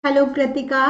Hello Kritika.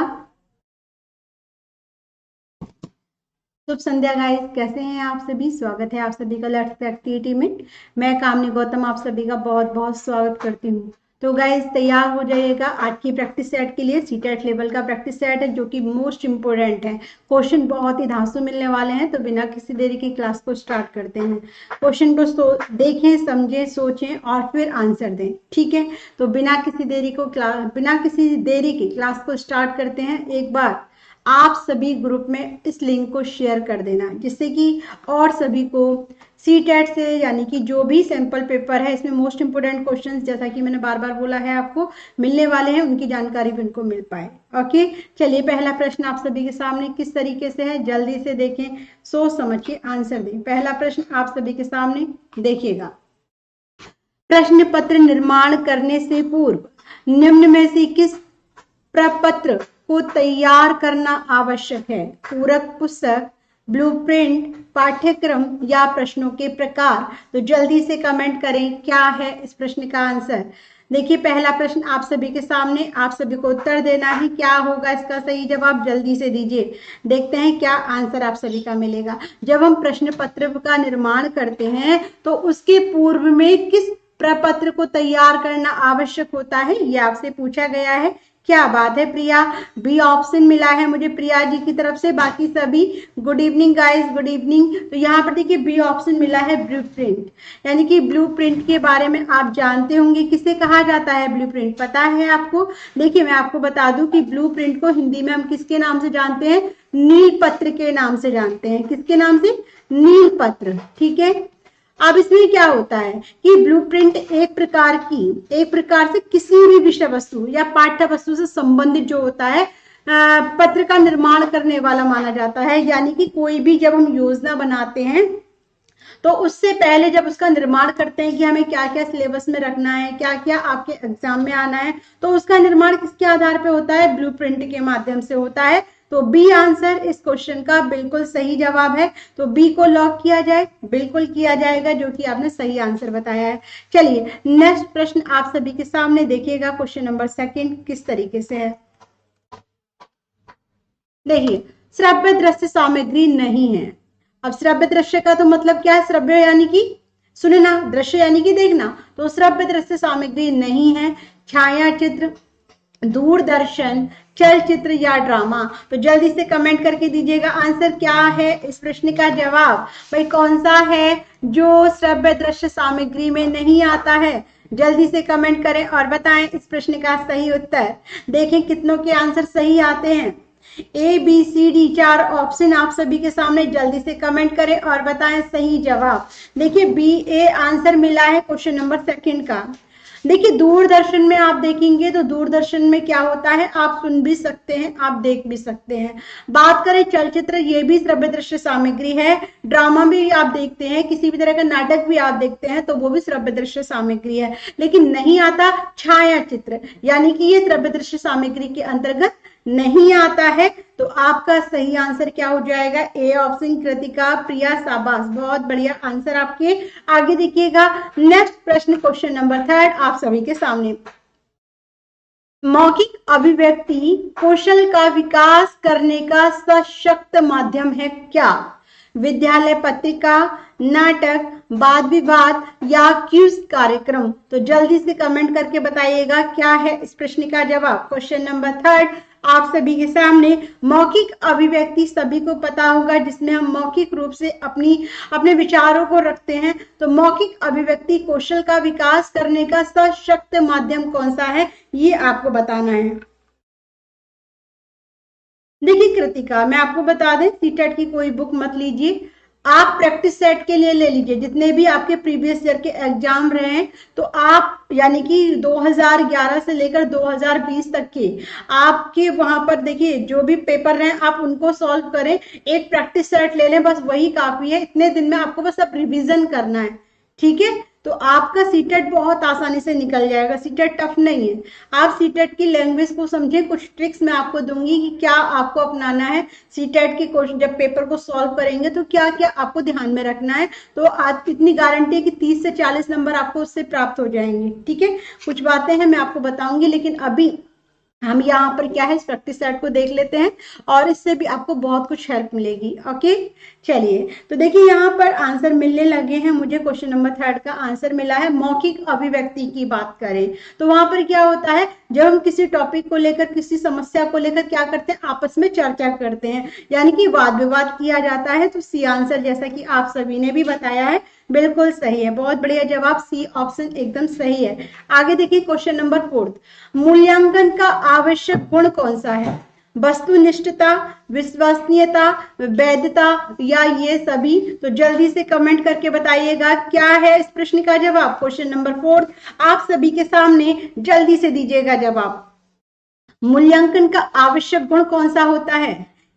शुभ संध्या guys, कैसे हैं आप सभी। स्वागत है आप सभी का लेट्स एक्टिविटी में। मैं कामनी गौतम आप सभी का बहुत बहुत स्वागत करती हूँ। तो गाइस तैयार हो जाइएगा आज की प्रैक्टिस सेट के लिए। सीटेट लेवल का प्रैक्टिस सेट है जो कि मोस्ट इंपोर्टेंट है। क्वेश्चन बहुत ही धांसू मिलने वाले हैं, तो बिना किसी देरी की क्लास को स्टार्ट करते हैं। क्वेश्चन को देखें, समझें, सोचें और फिर आंसर दें। ठीक है, तो बिना किसी देरी की क्लास को स्टार्ट करते हैं। एक बार आप सभी ग्रुप में इस लिंक को शेयर कर देना, जिससे कि और सभी को सीटेट से, यानी कि जो भी सैंपल पेपर है इसमें मोस्ट इंपोर्टेंट क्वेश्चंस, जैसा कि मैंने बार बार बोला है आपको, मिलने वाले हैं, उनकी जानकारी भी उनको मिल पाए। ओके, चलिए पहला प्रश्न आप सभी के सामने किस तरीके से है, जल्दी से देखें, सोच समझ के आंसर दें। पहला प्रश्न आप सभी के सामने देखिएगा। प्रश्न पत्र निर्माण करने से पूर्व निम्न में से किस प्रपत्र को तैयार करना आवश्यक है? पूरक पुस्तक, ब्लूप्रिंट, पाठ्यक्रम या प्रश्नों के प्रकार। तो जल्दी से कमेंट करें क्या है इस प्रश्न का आंसर। देखिए पहला प्रश्न आप सभी के सामने, आप सभी को उत्तर देना है। क्या होगा इसका सही जवाब, जल्दी से दीजिए। देखते हैं क्या आंसर आप सभी का मिलेगा। जब हम प्रश्न पत्र का निर्माण करते हैं तो उसके पूर्व में किस प्रपत्र को तैयार करना आवश्यक होता है, ये आपसे पूछा गया है। क्या बात है प्रिया, बी ऑप्शन मिला है मुझे प्रिया जी की तरफ से। बाकी सभी good evening guys, good evening. तो यहाँ पर देखिए बी ऑप्शन मिला है ब्लूप्रिंट, यानी कि ब्लूप्रिंट के बारे में आप जानते होंगे। किसे कहा जाता है ब्लूप्रिंट, पता है आपको? देखिए मैं आपको बता दूं कि ब्लूप्रिंट को हिंदी में हम किसके नाम से जानते हैं? नील पत्र के नाम से जानते हैं। किसके नाम से? नील पत्र। ठीक है, अब इसमें क्या होता है कि ब्लूप्रिंट एक प्रकार से किसी भी विषय वस्तु या पाठ्य वस्तु से संबंधित जो होता है पत्र का निर्माण करने वाला माना जाता है। यानी कि कोई भी जब हम योजना बनाते हैं तो उससे पहले जब उसका निर्माण करते हैं कि हमें क्या क्या सिलेबस में रखना है, क्या क्या आपके एग्जाम में आना है, तो उसका निर्माण किसके आधार पे होता है? ब्लूप्रिंट के माध्यम से होता है। तो बी आंसर इस क्वेश्चन का बिल्कुल सही जवाब है। तो बी को लॉक किया जाए, बिल्कुल किया जाएगा, जो कि आपने सही आंसर बताया है। चलिए नेक्स्ट प्रश्न आप सभी के सामने देखिएगा। क्वेश्चन नंबर सेकंड किस तरीके से है, देखिए श्रव्य दृश्य सामग्री नहीं है। अब श्रव्य दृश्य का तो मतलब क्या है? श्रव्य यानी कि सुनना, दृश्य यानी कि देखना। तो श्रव्य दृश्य सामग्री नहीं है। छाया चित्र, दूरदर्शन, चलचित्र या ड्रामा। तो जल्दी से कमेंट करके दीजिएगा आंसर क्या है इस प्रश्न का जवाब। भाई कौन सा है जो श्रव्य दृश्य सामग्री में नहीं आता है? जल्दी से कमेंट करें और बताएं इस प्रश्न का सही उत्तर। देखें कितनों के आंसर सही आते हैं। A B C D 4 option आप सभी के सामने, जल्दी से कमेंट करें और बताएं सही जवाब। देखिए बी ए आंसर मिला है क्वेश्चन नंबर सेकंड का। देखिए दूरदर्शन में आप देखेंगे तो दूरदर्शन में क्या होता है, आप सुन भी सकते हैं, आप देख भी सकते हैं। बात करें चलचित्र, ये भी श्रव्य दृश्य सामग्री है। ड्रामा भी आप देखते हैं, किसी भी तरह का नाटक भी आप देखते हैं तो वो भी श्रव्य दृश्य सामग्री है। लेकिन नहीं आता छाया चित्र, यानी कि ये श्रव्य दृश्य सामग्री के अंतर्गत नहीं आता है। तो आपका सही आंसर क्या हो जाएगा? A option. कृतिका, प्रिया, शाबाश, बहुत बढ़िया आंसर आपके। आगे देखिएगा नेक्स्ट प्रश्न, क्वेश्चन नंबर थर्ड आप सभी के सामने। मौखिक अभिव्यक्ति कौशल का विकास करने का सशक्त माध्यम है क्या? विद्यालय पत्रिका, नाटक, वाद विवाद या क्विज कार्यक्रम। तो जल्दी से कमेंट करके बताइएगा क्या है इस प्रश्न का जवाब। क्वेश्चन नंबर थर्ड आप सभी के सामने। मौखिक अभिव्यक्ति सभी को पता होगा, जिसमें हम मौखिक रूप से अपने विचारों को रखते हैं। तो मौखिक अभिव्यक्ति कौशल का विकास करने का सशक्त माध्यम कौन सा है, ये आपको बताना है। देखिए कृतिका, मैं आपको बता दें, सीटेट की कोई बुक मत लीजिए, आप प्रैक्टिस सेट के लिए ले लीजिए। जितने भी आपके प्रीवियस ईयर के एग्जाम रहे हैं तो आप, यानी कि 2011 से लेकर 2020 तक के आपके वहां पर देखिए जो भी पेपर रहे आप उनको सॉल्व करें। एक प्रैक्टिस सेट ले लें, बस वही काफी है। इतने दिन में आपको बस अब रिविजन करना है। ठीक है, तो आपका सीटेट बहुत आसानी से निकल जाएगा। सीटेट टफ नहीं है। आप सीटेट की लैंग्वेज को समझें। कुछ ट्रिक्स मैं आपको दूंगी कि क्या आपको अपनाना है सीटेट के क्वेश्चन जब पेपर को सॉल्व करेंगे, तो क्या क्या आपको ध्यान में रखना है। तो आज इतनी गारंटी है कि 30 से 40 नंबर आपको उससे प्राप्त हो जाएंगे। ठीक है, कुछ बातें हैं मैं आपको बताऊंगी, लेकिन अभी हम यहाँ पर क्या है प्रैक्टिस सेट को देख लेते हैं और इससे भी आपको बहुत कुछ हेल्प मिलेगी। ओके, चलिए तो देखिए यहाँ पर आंसर मिलने लगे हैं मुझे। क्वेश्चन नंबर 3 का आंसर मिला है मौखिक अभिव्यक्ति की बात करें तो वहां पर क्या होता है, जब हम किसी टॉपिक को लेकर किसी समस्या को लेकर क्या करते हैं, आपस में चर्चा करते हैं, यानी कि वाद विवाद किया जाता है। तो सी आंसर जैसा कि आप सभी ने भी बताया है बिल्कुल सही है, बहुत बढ़िया जवाब, सी ऑप्शन एकदम सही है। आगे देखिए क्वेश्चन नंबर 4, मूल्यांकन का आवश्यक गुण कौन सा है, वस्तुनिष्ठता, विश्वसनीयता, वैधता या ये सभी। तो जल्दी से कमेंट करके बताइएगा क्या है इस प्रश्न का जवाब। क्वेश्चन नंबर 4 आप सभी के सामने, जल्दी से दीजिएगा जवाब। मूल्यांकन का आवश्यक गुण कौन सा होता है,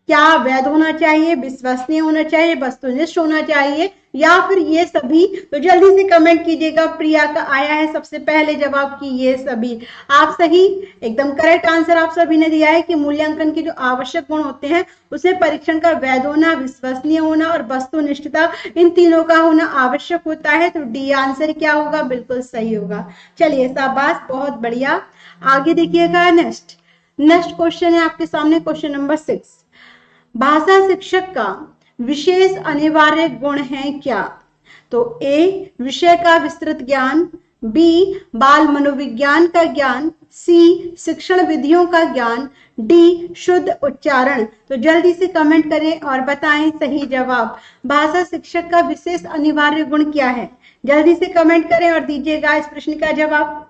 क्या वैध होना चाहिए, विश्वसनीय होना चाहिए, वस्तुनिष्ठ होना चाहिए या फिर ये सभी। तो जल्दी से कमेंट कीजिएगा। प्रिया का आया है सबसे पहले जवाब की ये सभी। आप सही, एकदम करेक्ट आंसर आप सभी ने दिया है कि मूल्यांकन के जो आवश्यक गुण होते हैं उसमें परीक्षण का वैध होना, विश्वसनीय होना और वस्तुनिष्ठता, इन तीनों का होना आवश्यक होता है। तो डी आंसर क्या होगा, बिल्कुल सही होगा। चलिए शाबाश, बहुत बढ़िया। आगे देखिएगा नेक्स्ट क्वेश्चन है आपके सामने, क्वेश्चन नंबर 6, भाषा शिक्षक का विशेष अनिवार्य गुण है क्या। तो ए विषय का विस्तृत ज्ञान, बी बाल मनोविज्ञान का ज्ञान, सी शिक्षण विधियों का ज्ञान, डी शुद्ध उच्चारण। तो जल्दी से कमेंट करें और बताएं सही जवाब। भाषा शिक्षक का विशेष अनिवार्य गुण क्या है, जल्दी से कमेंट करें और दीजिएगा इस प्रश्न का जवाब।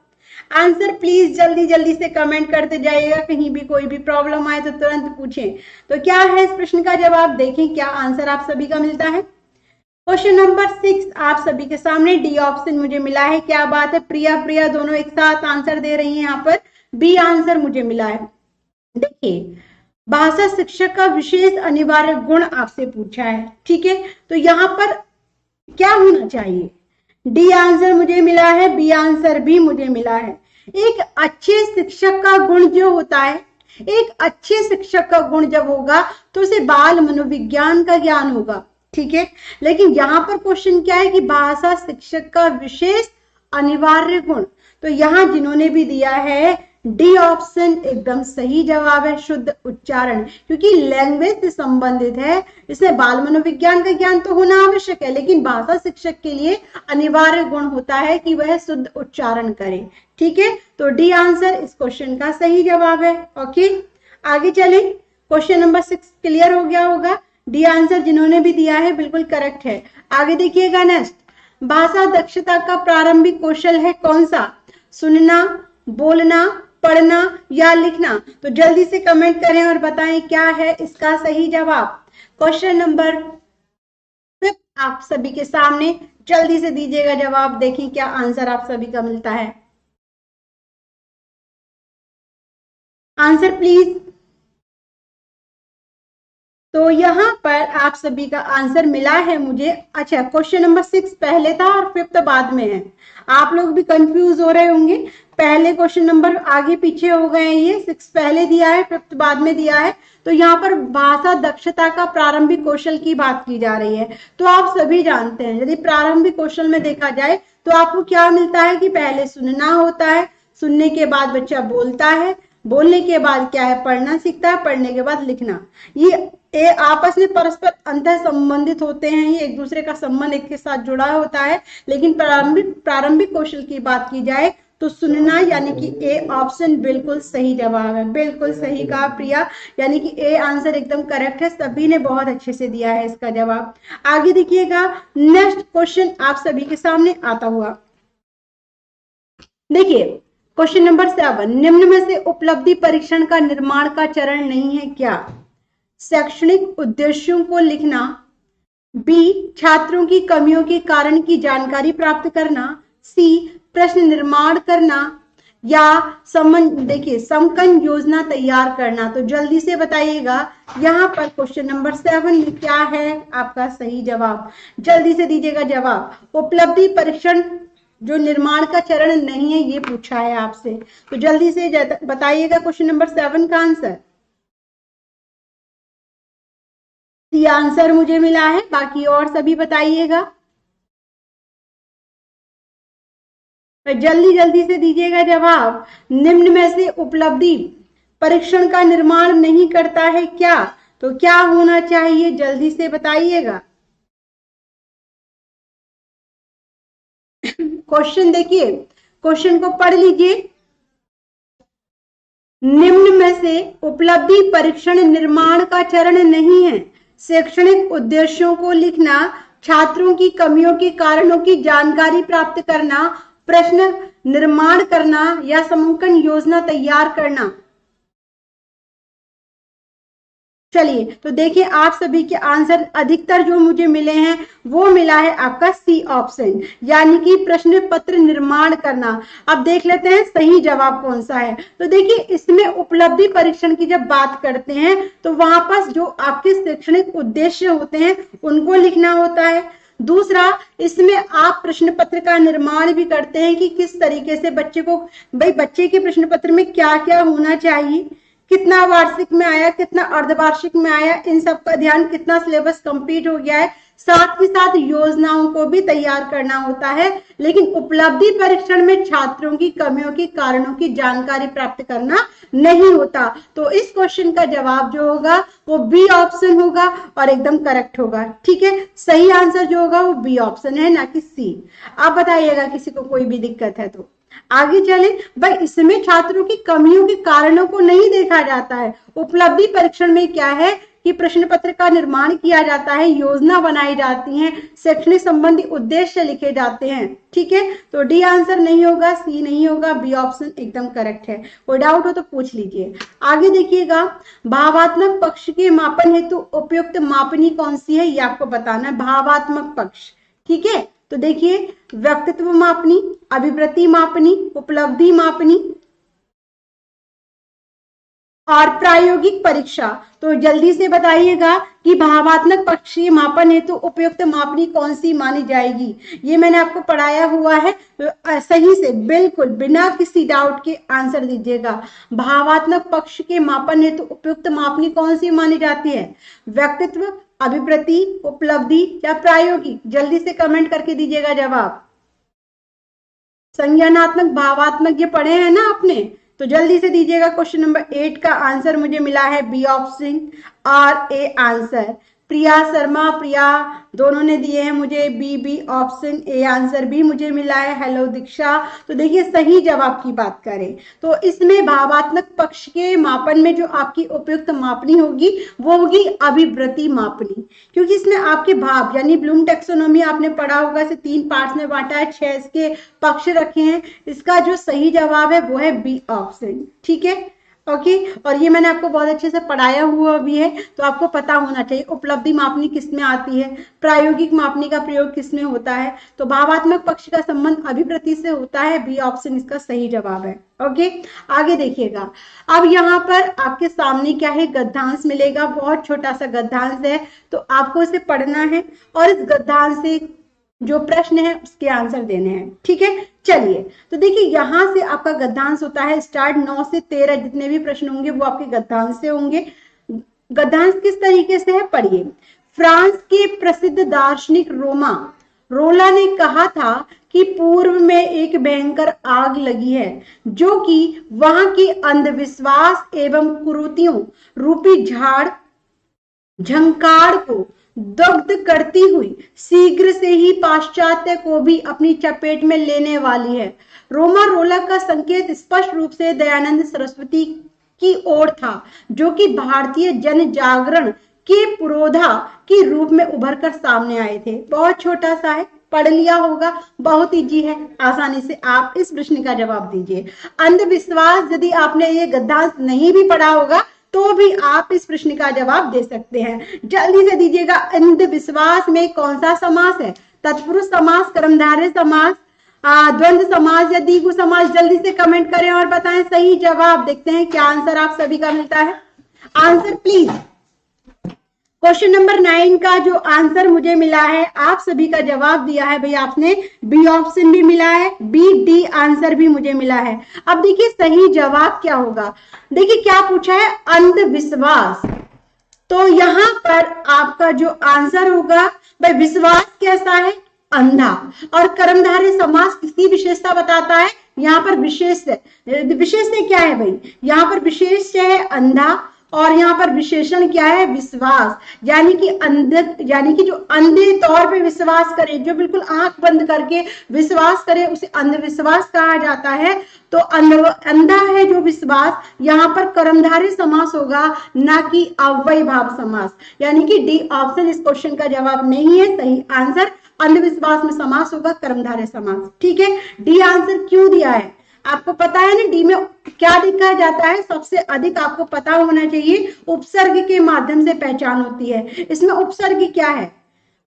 आंसर प्लीज जल्दी जल्दी से कमेंट करते जाइएगा, कहीं भी कोई भी प्रॉब्लम आए तो तुरंत पूछें। तो क्या है इस प्रश्न का जवाब, देखें क्या आंसर आप सभी का मिलता है। क्वेश्चन नंबर 6 आप सभी के सामने, डी ऑप्शन मुझे मिला है। क्या बात है, प्रिया दोनों एक साथ आंसर दे रही हैं। यहाँ पर बी आंसर मुझे मिला है। देखिए भाषा शिक्षक का विशेष अनिवार्य गुण आपसे पूछा है, ठीक है, तो यहाँ पर क्या होना चाहिए। डी आंसर मुझे मिला है, बी आंसर भी मुझे मिला है। एक अच्छे शिक्षक का गुण जो होता है, एक अच्छे शिक्षक का गुण जब होगा तो उसे बाल मनोविज्ञान का ज्ञान होगा, ठीक है। लेकिन यहाँ पर क्वेश्चन क्या है कि भाषा शिक्षक का विशेष अनिवार्य गुण, तो यहाँ जिन्होंने भी दिया है डी ऑप्शन एकदम सही जवाब है, शुद्ध उच्चारण, क्योंकि लैंग्वेज से संबंधित है, इसमें बाल मनोविज्ञान का ज्ञान तो होना आवश्यक है, लेकिन भाषा शिक्षक के लिए अनिवार्य गुण होता है कि वह शुद्ध उच्चारण करे, ठीक है। तो डी आंसर इस क्वेश्चन का सही जवाब है। ओके, आगे चले, क्वेश्चन नंबर 6 क्लियर हो गया होगा। डी आंसर जिन्होंने भी दिया है बिल्कुल करेक्ट है। आगे देखिएगा नेक्स्ट, भाषा दक्षता का प्रारंभिक कौशल है कौन सा, सुनना, बोलना, पढ़ना या लिखना। तो जल्दी से कमेंट करें और बताएं क्या है इसका सही जवाब। क्वेश्चन नंबर 5 आप सभी के सामने, जल्दी से दीजिएगा जवाब, देखें क्या आंसर आप सभी का मिलता है। Answer please. तो यहाँ पर आप सभी का आंसर मिला है मुझे। अच्छा, क्वेश्चन नंबर 6 पहले था और 5 बाद में है, आप लोग भी कंफ्यूज हो रहे होंगे, पहले क्वेश्चन नंबर आगे पीछे हो गए, ये 6 पहले दिया है 5 बाद में दिया है। तो यहाँ पर भाषा दक्षता का प्रारंभिक कौशल की बात की जा रही है। तो आप सभी जानते हैं यदि प्रारंभिक कौशल में देखा जाए तो आपको क्या मिलता है कि पहले सुनना होता है, सुनने के बाद बच्चा बोलता है, बोलने के बाद क्या है पढ़ना सीखता है, पढ़ने के बाद लिखना। ये आपस में परस्पर अंतर संबंधित होते हैं, ये एक दूसरे का संबंध एक के साथ जुड़ा होता है। लेकिन प्रारंभिक कौशल की बात की जाए तो सुनना, यानी कि ए ऑप्शन बिल्कुल सही जवाब है, बिल्कुल सही कहा प्रिया, यानी कि ए आंसर एकदम करेक्ट है, सभी ने बहुत अच्छे से दिया है इसका जवाब। आगे देखिएगा नेक्स्ट क्वेश्चन आप सभी के सामने आता हुआ, देखिए क्वेश्चन नंबर 7, निम्न में से उपलब्धि परीक्षण का निर्माण का चरण नहीं है क्या, शैक्षणिक उद्देश्यों को लिखना, बी छात्रों की कमियों के कारण की जानकारी प्राप्त करना, सी प्रश्न निर्माण करना या देखिए समकन योजना तैयार करना। तो जल्दी से बताइएगा यहाँ पर क्वेश्चन नंबर 7 में क्या है आपका सही जवाब, जल्दी से दीजिएगा जवाब। उपलब्धि परीक्षण जो निर्माण का चरण नहीं है ये पूछा है आपसे, तो जल्दी से बताइएगा क्वेश्चन नंबर 7 का आंसर। सी आंसर मुझे मिला है, बाकी और सभी बताइएगा, जल्दी जल्दी से दीजिएगा जवाब। निम्न में से उपलब्धि परीक्षण का निर्माण नहीं करता है क्या? तो क्या होना चाहिए, जल्दी से बताइएगा। क्वेश्चन देखिए, क्वेश्चन को पढ़ लीजिए। निम्न में से उपलब्धि परीक्षण निर्माण का चरण नहीं है। शैक्षणिक उद्देश्यों को लिखना, छात्रों की कमियों के कारणों की जानकारी प्राप्त करना, प्रश्न निर्माण करना या समूहांकन योजना तैयार करना। चलिए तो देखिए, आप सभी के आंसर अधिकतर जो मुझे मिले हैं वो मिला है आपका सी ऑप्शन, यानी कि प्रश्न पत्र निर्माण करना। अब देख लेते हैं सही जवाब कौन सा है। तो देखिए, इसमें उपलब्धि परीक्षण की जब बात करते हैं तो वहां पर जो आपके शैक्षणिक उद्देश्य होते हैं उनको लिखना होता है। दूसरा, इसमें आप प्रश्न पत्र का निर्माण भी करते हैं कि किस तरीके से बच्चे को, भाई बच्चे के प्रश्न पत्र में क्या क्या होना चाहिए, कितना वार्षिक में आया, कितना अर्धवार्षिक में आया, इन सब का ध्यान, कितना सिलेबस कंप्लीट हो गया है, साथ ही साथ योजनाओं को भी तैयार करना होता है। लेकिन उपलब्धि परीक्षण में छात्रों की कमियों के कारणों की जानकारी प्राप्त करना नहीं होता। तो इस क्वेश्चन का जवाब जो होगा वो बी ऑप्शन होगा और एकदम करेक्ट होगा। ठीक है, सही आंसर जो होगा वो बी ऑप्शन है, ना कि सी। आप बताइएगा किसी को कोई भी दिक्कत है तो। आगे चले, भाई इसमें छात्रों की कमियों के कारणों को नहीं देखा जाता है। उपलब्धि परीक्षण में क्या है कि प्रश्न पत्र का निर्माण किया जाता है, योजना बनाई जाती है, शैक्षणिक संबंधी उद्देश्य लिखे जाते हैं। ठीक है, तो डी आंसर नहीं होगा, सी नहीं होगा, बी ऑप्शन एकदम करेक्ट है। कोई डाउट हो तो पूछ लीजिए। आगे देखिएगा, भावात्मक पक्ष के मापन हेतु उपयुक्त मापनी कौन सी है, ये आपको बताना है। भावात्मक पक्ष, ठीक है, तो देखिए, व्यक्तित्व मापनी, अभिवृत्ति मापनी, उपलब्धि मापनी और प्रायोगिक परीक्षा। तो जल्दी से बताइएगा कि भावात्मक पक्ष के मापन हेतु उपयुक्त मापनी कौन सी मानी जाएगी। ये मैंने आपको पढ़ाया हुआ है, तो सही से बिल्कुल बिना किसी डाउट के आंसर दीजिएगा। भावात्मक पक्ष के मापन हेतु उपयुक्त मापनी कौन सी मानी जाती है? व्यक्तित्व, अभिवृत्ति, उपलब्धि या प्रायोगिक? जल्दी से कमेंट करके दीजिएगा जवाब। संज्ञानात्मक, भावात्मक ये पढ़े हैं ना आपने, तो जल्दी से दीजिएगा। क्वेश्चन नंबर 8 का आंसर मुझे मिला है बी ऑप्शन और ए आंसर। प्रिया शर्मा, प्रिया दोनों ने दिए हैं मुझे बी ऑप्शन, ए आंसर भी मुझे मिला है। हेलो दीक्षा। तो देखिए, सही जवाब की बात करें तो इसमें भावात्मक पक्ष के मापन में जो आपकी उपयुक्त मापनी होगी वो होगी अभिवृत्ति मापनी, क्योंकि इसमें आपके भाव यानी ब्लूम टैक्सोनॉमी आपने पढ़ा होगा, इसे 3 पार्ट्स में बांटा है, 6 इसके पक्ष रखे हैं। इसका जो सही जवाब है वो है बी ऑप्शन। ठीक है, ओके। और ये मैंने आपको बहुत अच्छे से पढ़ाया हुआ भी है, तो आपको पता होना चाहिए उपलब्धि मापनी किसमें आती है, प्रायोगिक मापनी का प्रयोग किसमें होता है। तो भावात्मक पक्ष का संबंध अभिवृत्ति से होता है, बी ऑप्शन इसका सही जवाब है। ओके, आगे देखिएगा। अब यहाँ पर आपके सामने क्या है, गद्यांश मिलेगा, बहुत छोटा सा गद्यांश है, तो आपको इसे पढ़ना है और इस गद्यांश से जो प्रश्न है उसके आंसर देने हैं। ठीक है, चलिए तो देखिए, यहां से आपका गद्यांश होता है स्टार्ट। 9 से 13 जितने भी प्रश्न होंगे वो आपके गद्यांश से होंगे। गद्यांश किस तरीके से है, पढ़िए। फ्रांस के प्रसिद्ध दार्शनिक रोला ने कहा था कि पूर्व में एक भयंकर आग लगी है जो कि वहां की अंधविश्वास एवं कुरीतियों रूपी झाड़ झंकार को दग्ध करती हुई शीघ्र से ही पाश्चात्य को भी अपनी चपेट में लेने वाली है। रोला का संकेत स्पष्ट रूप से दयानंद सरस्वती की ओर था, जो कि भारतीय जन जागरण के पुरोधा के रूप में उभर कर सामने आए थे। बहुत छोटा सा है, पढ़ लिया होगा, बहुत इजी है, आसानी से आप इस प्रश्न का जवाब दीजिए। अंधविश्वास, यदि आपने ये गद्यांश नहीं भी पढ़ा होगा तो भी आप इस प्रश्न का जवाब दे सकते हैं। जल्दी से दीजिएगा, अंधविश्वास में कौन सा समास है? तत्पुरुष समास, कर्मधारय समास, द्वंद्व समास या द्विगु समास? जल्दी से कमेंट करें और बताएं सही जवाब। देखते हैं क्या आंसर आप सभी का मिलता है। Answer please. क्वेश्चन नंबर 9 का जो आंसर मुझे मिला है, आप सभी का जवाब दिया है भाई आपने, बी ऑप्शन भी मिला है, बी डी आंसर भी मुझे मिला है। अब देखिए सही जवाब क्या होगा। देखिए क्या पूछा है, अंधविश्वास। तो यहां पर आपका जो आंसर होगा, भाई विश्वास कैसा है, अंधा। और कर्मधारय समास किसकी विशेषता बताता है, यहाँ पर विशेष क्या है भाई, यहाँ पर विशेष है अंधा और यहाँ पर विशेषण क्या है, विश्वास। यानी कि जो अंधे तौर पे विश्वास करे, जो बिल्कुल आंख बंद करके विश्वास करे, उसे अंधविश्वास कहा जाता है। तो अंधा है जो विश्वास, यहाँ पर कर्मधारय समास होगा, ना कि अव्ययी भाव समास। यानी कि डी ऑप्शन इस क्वेश्चन का जवाब नहीं है। सही आंसर अंधविश्वास में समास होगा कर्मधारय समास। ठीक है, डी आंसर क्यों दिया है आपको पता है ना, डी में क्या लिखा जाता है, सबसे अधिक आपको पता होना चाहिए, उपसर्ग के माध्यम से पहचान होती है। इसमें उपसर्ग क्या है,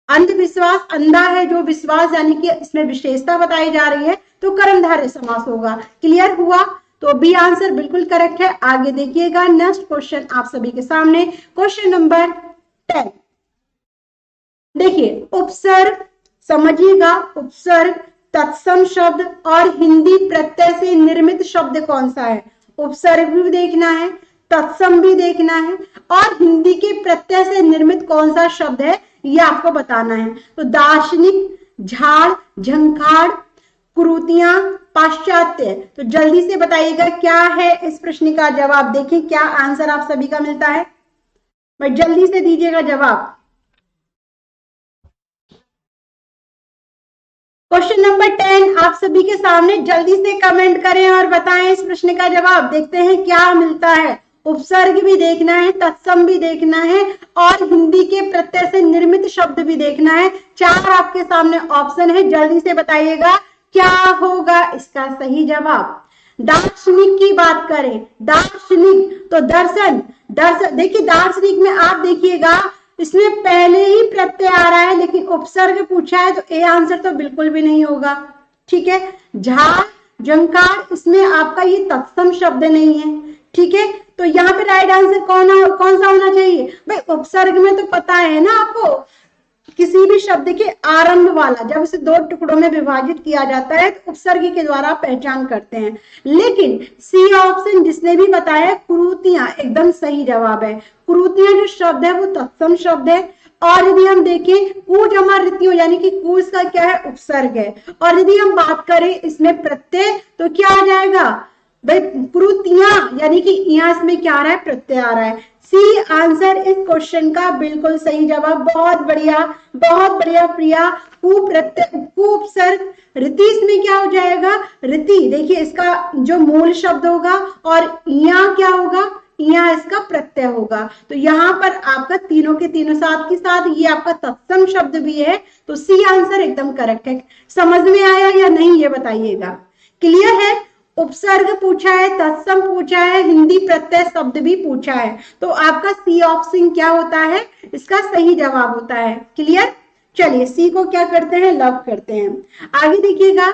अंधविश्वास, अंधा है जो विश्वास, यानी कि इसमें विशेषता बताई जा रही है, तो कर्मधारय समास होगा। क्लियर हुआ, तो बी आंसर बिल्कुल करेक्ट है। आगे देखिएगा नेक्स्ट क्वेश्चन आप सभी के सामने, क्वेश्चन नंबर 10। देखिए उपसर्ग, समझिएगा, उपसर्ग, तत्सम शब्द और हिंदी प्रत्यय से निर्मित शब्द कौन सा है। उपसर्ग भी देखना है, तत्सम भी देखना है, और हिंदी के प्रत्यय से निर्मित कौन सा शब्द है ये आपको बताना है। तो दार्शनिक, झाड़, झंखाड़, कुरूतियां, पाश्चात्य। तो जल्दी से बताइएगा क्या है इस प्रश्न का जवाब। देखिए क्या आंसर आप सभी का मिलता है, भाई जल्दी से दीजिएगा जवाब। क्वेश्चन नंबर 10 आप सभी के सामने, जल्दी से कमेंट करें और बताएं इस प्रश्न का जवाब। देखते हैं क्या मिलता है। उपसर्ग भी देखना है, तत्सम भी देखना है, और हिंदी के प्रत्यय से निर्मित शब्द भी देखना है। 4 आपके सामने ऑप्शन है, जल्दी से बताइएगा क्या होगा इसका सही जवाब। दार्शनिक की बात करें, दार्शनिक तो दर्शन, देखिए दार्शनिक में आप देखिएगा इसमें पहले ही प्रत्यय आ रहा है, लेकिन उपसर्ग पूछा है, तो ए आंसर तो बिल्कुल भी नहीं होगा। ठीक है, झाड़, झंकार, इसमें आपका ये तत्सम शब्द नहीं है। ठीक है, तो यहाँ पे राइट आंसर कौन सा होना चाहिए भाई। उपसर्ग में तो पता है ना आपको, किसी भी शब्द के आरंभ वाला जब उसे 2 टुकड़ों में विभाजित किया जाता है तो उपसर्ग के द्वारा पहचान करते हैं। लेकिन सी ऑप्शन जिसने भी बताया, कुरूतियां, एकदम सही जवाब है। कुरूतियां जो शब्द है वो तत्सम शब्द है। और यदि हम देखें कु जमा ऋतियों, यानी कि कु इसका क्या है, उपसर्ग है। और यदि हम बात करें इसमें प्रत्यय, तो क्या आ जाएगा भाई, कुरूतियां, यानी कि यहाँ इसमें क्या आ रहा है, प्रत्यय आ रहा है। सी आंसर इस क्वेश्चन का बिल्कुल सही जवाब। बहुत बढ़िया, बहुत बढ़िया प्रिया। उपसर्ग, रीति इसमें क्या हो जाएगा, रीति। देखिए इसका जो मूल शब्द होगा, और यहाँ क्या होगा, यहाँ इसका प्रत्यय होगा। तो यहाँ पर आपका तीनों के तीनों साथ के साथ ये आपका तत्सम शब्द भी है। तो सी आंसर एकदम करेक्ट है। समझ में आया या नहीं ये बताइएगा। क्लियर है, उपसर्ग पूछा है, तत्सम पूछा है, हिंदी प्रत्यय शब्द भी पूछा है, तो आपका सी ऑप्शन क्या होता है, इसका सही जवाब होता है। क्लियर, चलिए सी को क्या करते हैं, लव करते हैं। आगे देखिएगा,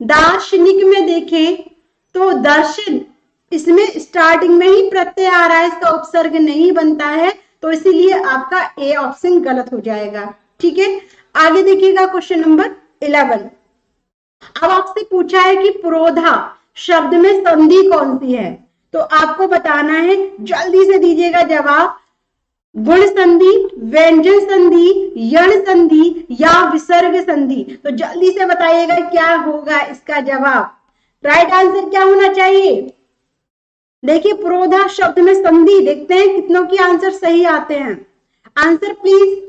दार्शनिक में देखें तो दर्शन, इसमें स्टार्टिंग में ही प्रत्यय आ रहा है, इसका उपसर्ग नहीं बनता है, तो इसीलिए आपका ए ऑप्शन गलत हो जाएगा। ठीक है, आगे देखिएगा क्वेश्चन नंबर 11। अब आपसे पूछा है कि पुरोधा शब्द में संधि कौन सी है, तो आपको बताना है, जल्दी से दीजिएगा जवाब। गुण संधि, व्यंजन संधि, यण संधि या विसर्ग संधि। तो जल्दी से बताइएगा क्या होगा इसका जवाब। राइट आंसर क्या होना चाहिए। देखिए पुरोधा शब्द में संधि, देखते हैं कितनों की आंसर सही आते हैं। Answer please.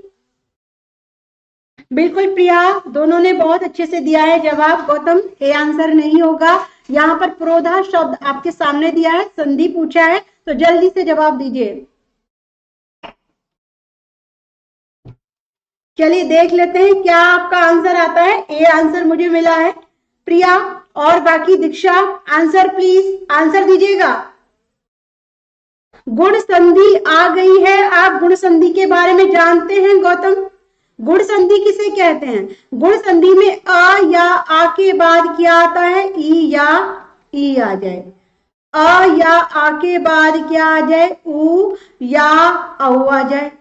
बिल्कुल प्रिया, दोनों ने बहुत अच्छे से दिया है जवाब। गौतम, ए आंसर नहीं होगा। यहाँ पर पुरोधा शब्द आपके सामने दिया है, संधि पूछा है, तो जल्दी से जवाब दीजिए। चलिए देख लेते हैं क्या आपका आंसर आता है। ए आंसर मुझे मिला है। प्रिया और बाकी दीक्षा, आंसर प्लीज, आंसर दीजिएगा। गुण संधि आ गई है। आप गुण संधि के बारे में जानते हैं गौतम। गुण संधि किसे कहते हैं, गुण संधि में अ या आ के बाद क्या आता है, ई या ई आ जाए। अ या आ के बाद क्या आ जाए, उ या औ आ जाए।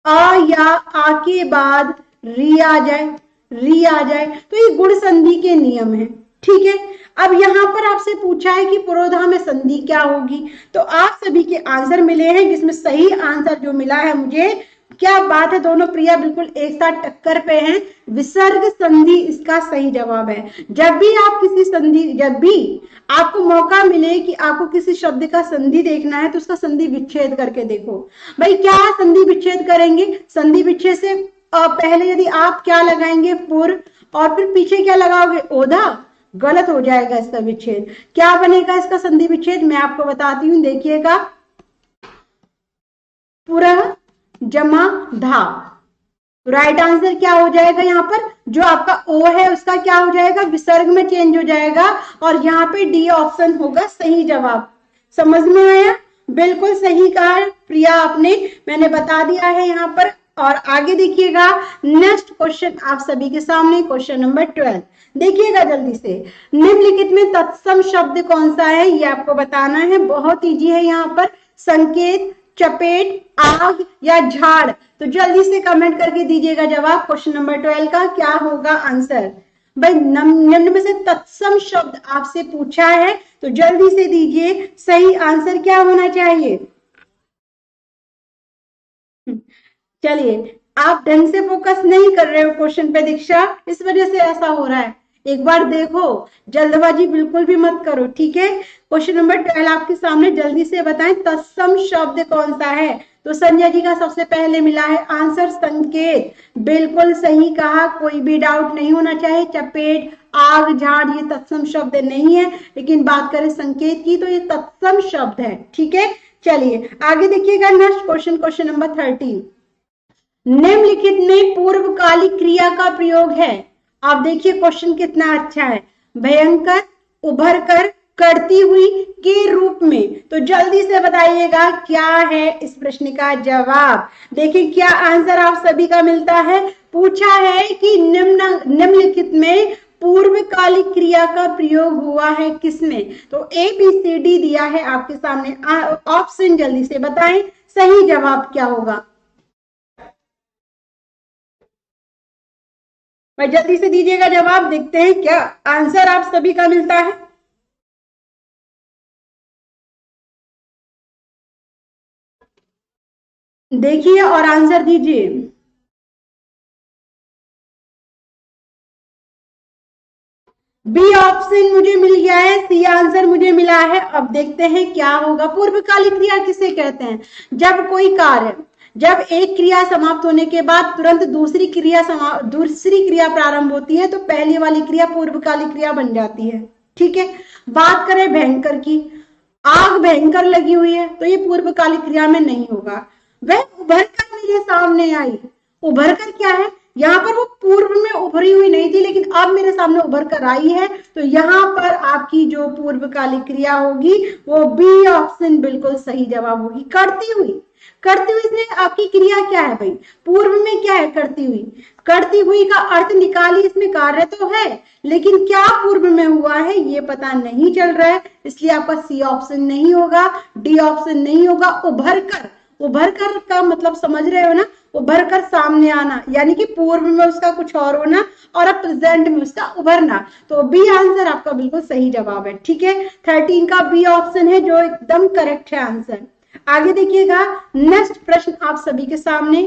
अ या आ के बाद री आ जाए, री आ जाए। तो ये गुण संधि के नियम है। ठीक है, अब यहाँ पर आपसे पूछा है कि पुरोधा में संधि क्या होगी, तो आप सभी के आंसर मिले हैं, जिसमें सही आंसर जो मिला है मुझे क्या बात है, दोनों प्रिया बिल्कुल एक साथ टक्कर पे हैं। विसर्ग संधि इसका सही जवाब है। जब भी आप किसी संधि, जब भी आपको मौका मिले कि आपको किसी शब्द का संधि देखना है तो उसका संधि विच्छेद करके देखो। भाई क्या संधि विच्छेद करेंगे? संधि विच्छेद से पहले यदि आप क्या लगाएंगे, पूर्व, और फिर पीछे क्या लगाओगे, ओधा, गलत हो जाएगा इसका विच्छेद। क्या बनेगा इसका संधि विच्छेद, मैं आपको बताती हूं, देखिएगा, पुरः जमा धा। राइट आंसर क्या हो जाएगा, यहाँ पर जो आपका ओ है उसका क्या हो जाएगा, विसर्ग में चेंज हो जाएगा, और यहाँ पे डी ऑप्शन होगा सही जवाब। समझ में आया? बिल्कुल सही कहा प्रिया आपने, मैंने बता दिया है यहाँ पर। और आगे देखिएगा, नेक्स्ट क्वेश्चन आप सभी के सामने, क्वेश्चन नंबर 12। देखिएगा जल्दी से, निम्नलिखित में तत्सम शब्द कौन सा है, ये आपको बताना है। बहुत इजी है यहाँ पर, संकेत, चपेट, आग या झाड़। तो जल्दी से कमेंट करके दीजिएगा जवाब। क्वेश्चन नंबर 12 का क्या होगा आंसर? भाई निम्न में से तत्सम शब्द आपसे पूछा है तो जल्दी से दीजिए, सही आंसर क्या होना चाहिए। चलिए, आप ढंग से फोकस नहीं कर रहे हो क्वेश्चन पे दीक्षा, इस वजह से ऐसा हो रहा है। एक बार देखो, जल्दबाजी बिल्कुल भी मत करो, ठीक है। क्वेश्चन नंबर 12 आपके सामने, जल्दी से बताएं तत्सम शब्द कौन सा है। तो संजय जी का सबसे पहले मिला है आंसर संकेत, बिल्कुल सही कहा, कोई भी डाउट नहीं होना चाहिए। चपेट, आग, झाड़ ये तत्सम शब्द नहीं है, लेकिन बात करें संकेत की तो ये तत्सम शब्द है, ठीक है। चलिए आगे देखिएगा, नेक्स्ट क्वेश्चन, क्वेश्चन नंबर 13। निम्नलिखित में पूर्वकालिक क्रिया का प्रयोग है। आप देखिए क्वेश्चन कितना अच्छा है, भयंकर, उभर कर, करती हुई के रूप में। तो जल्दी से बताइएगा क्या है इस प्रश्न का जवाब। देखिए क्या आंसर आप सभी का मिलता है। पूछा है कि निम्नलिखित में पूर्वकालिक क्रिया का प्रयोग हुआ है किसमें। तो ए बी सी डी दिया है आपके सामने ऑप्शन, जल्दी से बताएं सही जवाब क्या होगा। भाई जल्दी से दीजिएगा जवाब, देखते हैं क्या आंसर आप सभी का मिलता है। देखिए और आंसर दीजिए। बी ऑप्शन मुझे मिल गया है, सी आंसर मुझे मिला है। अब देखते हैं क्या होगा। पूर्वकालिक क्रिया किसे कहते हैं? जब कोई कार्य, जब एक क्रिया समाप्त होने के बाद तुरंत दूसरी क्रिया प्रारंभ होती है तो पहली वाली क्रिया पूर्वकालिक क्रिया बन जाती है, ठीक है। बात करें भयंकर की, आग भयंकर लगी हुई है तो ये पूर्वकालिक क्रिया में नहीं होगा। वह उभर कर मेरे सामने आई, उभर कर क्या है, यहाँ पर वो पूर्व में उभरी हुई नहीं थी लेकिन अब मेरे सामने उभर कर आई है, तो यहाँ पर आपकी जो पूर्वकालिक क्रिया होगी वो बी ऑप्शन बिल्कुल सही जवाब होगी। करती हुई, करती हुई से आपकी क्रिया क्या है भाई, पूर्व में क्या है, करती हुई। करती हुई का अर्थ निकाली, इसमें कार्य तो है लेकिन क्या पूर्व में हुआ है ये पता नहीं चल रहा है, इसलिए आपका सी ऑप्शन नहीं होगा, डी ऑप्शन नहीं होगा। उभर कर, उभर कर का मतलब समझ रहे हो ना, उभर कर सामने आना, यानी कि पूर्व में उसका कुछ और होना और अब प्रेजेंट में उसका उभरना। तो बी आंसर आपका बिल्कुल सही जवाब है, ठीक है। 13 का बी ऑप्शन है जो एकदम करेक्ट है आंसर। आगे देखिएगा, नेक्स्ट प्रश्न आप सभी के सामने,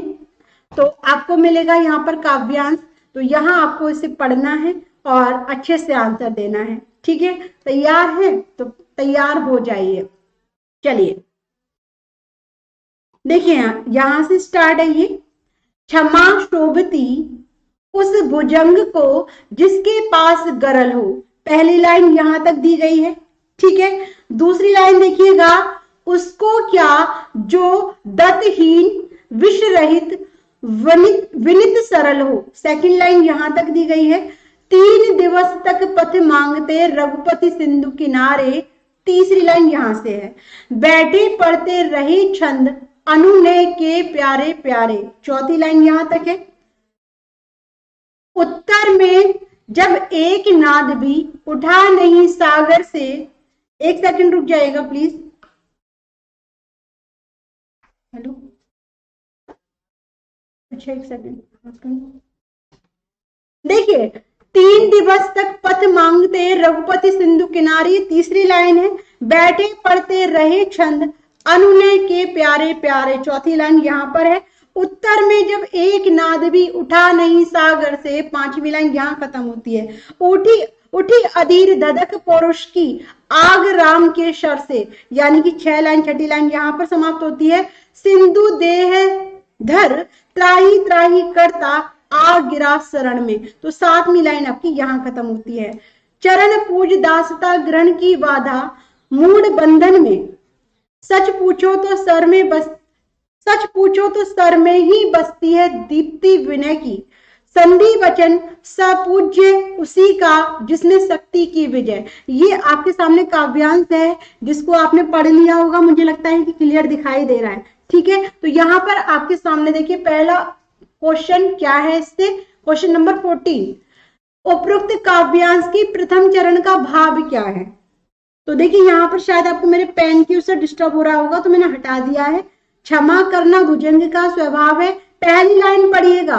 तो आपको मिलेगा यहाँ पर काव्यांश, तो यहाँ आपको इसे पढ़ना है और अच्छे से आंसर देना है, ठीक है। तैयार है तो तैयार हो जाइए। चलिए देखिए यहां से स्टार्ट है ये। क्षमा शोभती उस भुजंग को जिसके पास गरल हो। पहली लाइन यहां तक दी गई है, ठीक है। दूसरी लाइन देखिएगा, उसको क्या जो दत्तहीन विष रहित विनित सरल हो। सेकंड लाइन यहां तक दी गई है। 3 दिवस तक पथ मांगते रघुपति सिंधु किनारे। तीसरी लाइन यहां से है, बैठे पढ़ते रहे छंद अनुनय के प्यारे प्यारे। चौथी लाइन यहां तक है। उत्तर में जब एक नाद भी उठा नहीं सागर से। एक सेकंड रुक जाएगा प्लीज। हेलो, अच्छा एक सेकंड देखिए, 3 दिवस तक पथ मांगते रघुपति सिंधु किनारे। तीसरी लाइन है, बैठे पढ़ते रहे छंद अनुनय के प्यारे प्यारे। चौथी लाइन यहां पर है, उत्तर में जब एक नाद भी उठा नहीं सागर से, पांचवी लाइन यहां खत्म होती है। उठी उठी अधीर धधक पौरुष की आग राम के शर से, यानी कि 6 लाइन, छठी लाइन यहां पर समाप्त होती है। सिंधु देह धर त्राही त्राही करता आ गिरा शरण में, तो 7वीं लाइन आपकी यहां खत्म होती है। चरण पूज दासता ग्रहण की बाधा मूड बंधन में, सच पूछो तो सर में बस सच पूछो तो सर में ही बसती है दीप्ति विनय की, संधि वचन सपूज्य उसी का जिसने शक्ति की विजय। ये आपके सामने काव्यांश है जिसको आपने पढ़ लिया होगा, मुझे लगता है कि क्लियर दिखाई दे रहा है। ठीक है, तो यहां पर आपके सामने देखिए पहला क्वेश्चन क्या है इससे, क्वेश्चन नंबर 14, उपरोक्त काव्यांश की प्रथम चरण का भाव क्या है। तो देखिए यहां पर शायद आपको मेरे पेन की उससे डिस्टर्ब हो रहा होगा तो मैंने हटा दिया है। क्षमा करना भुजंग का स्वभाव है, पहली लाइन पढ़िएगा।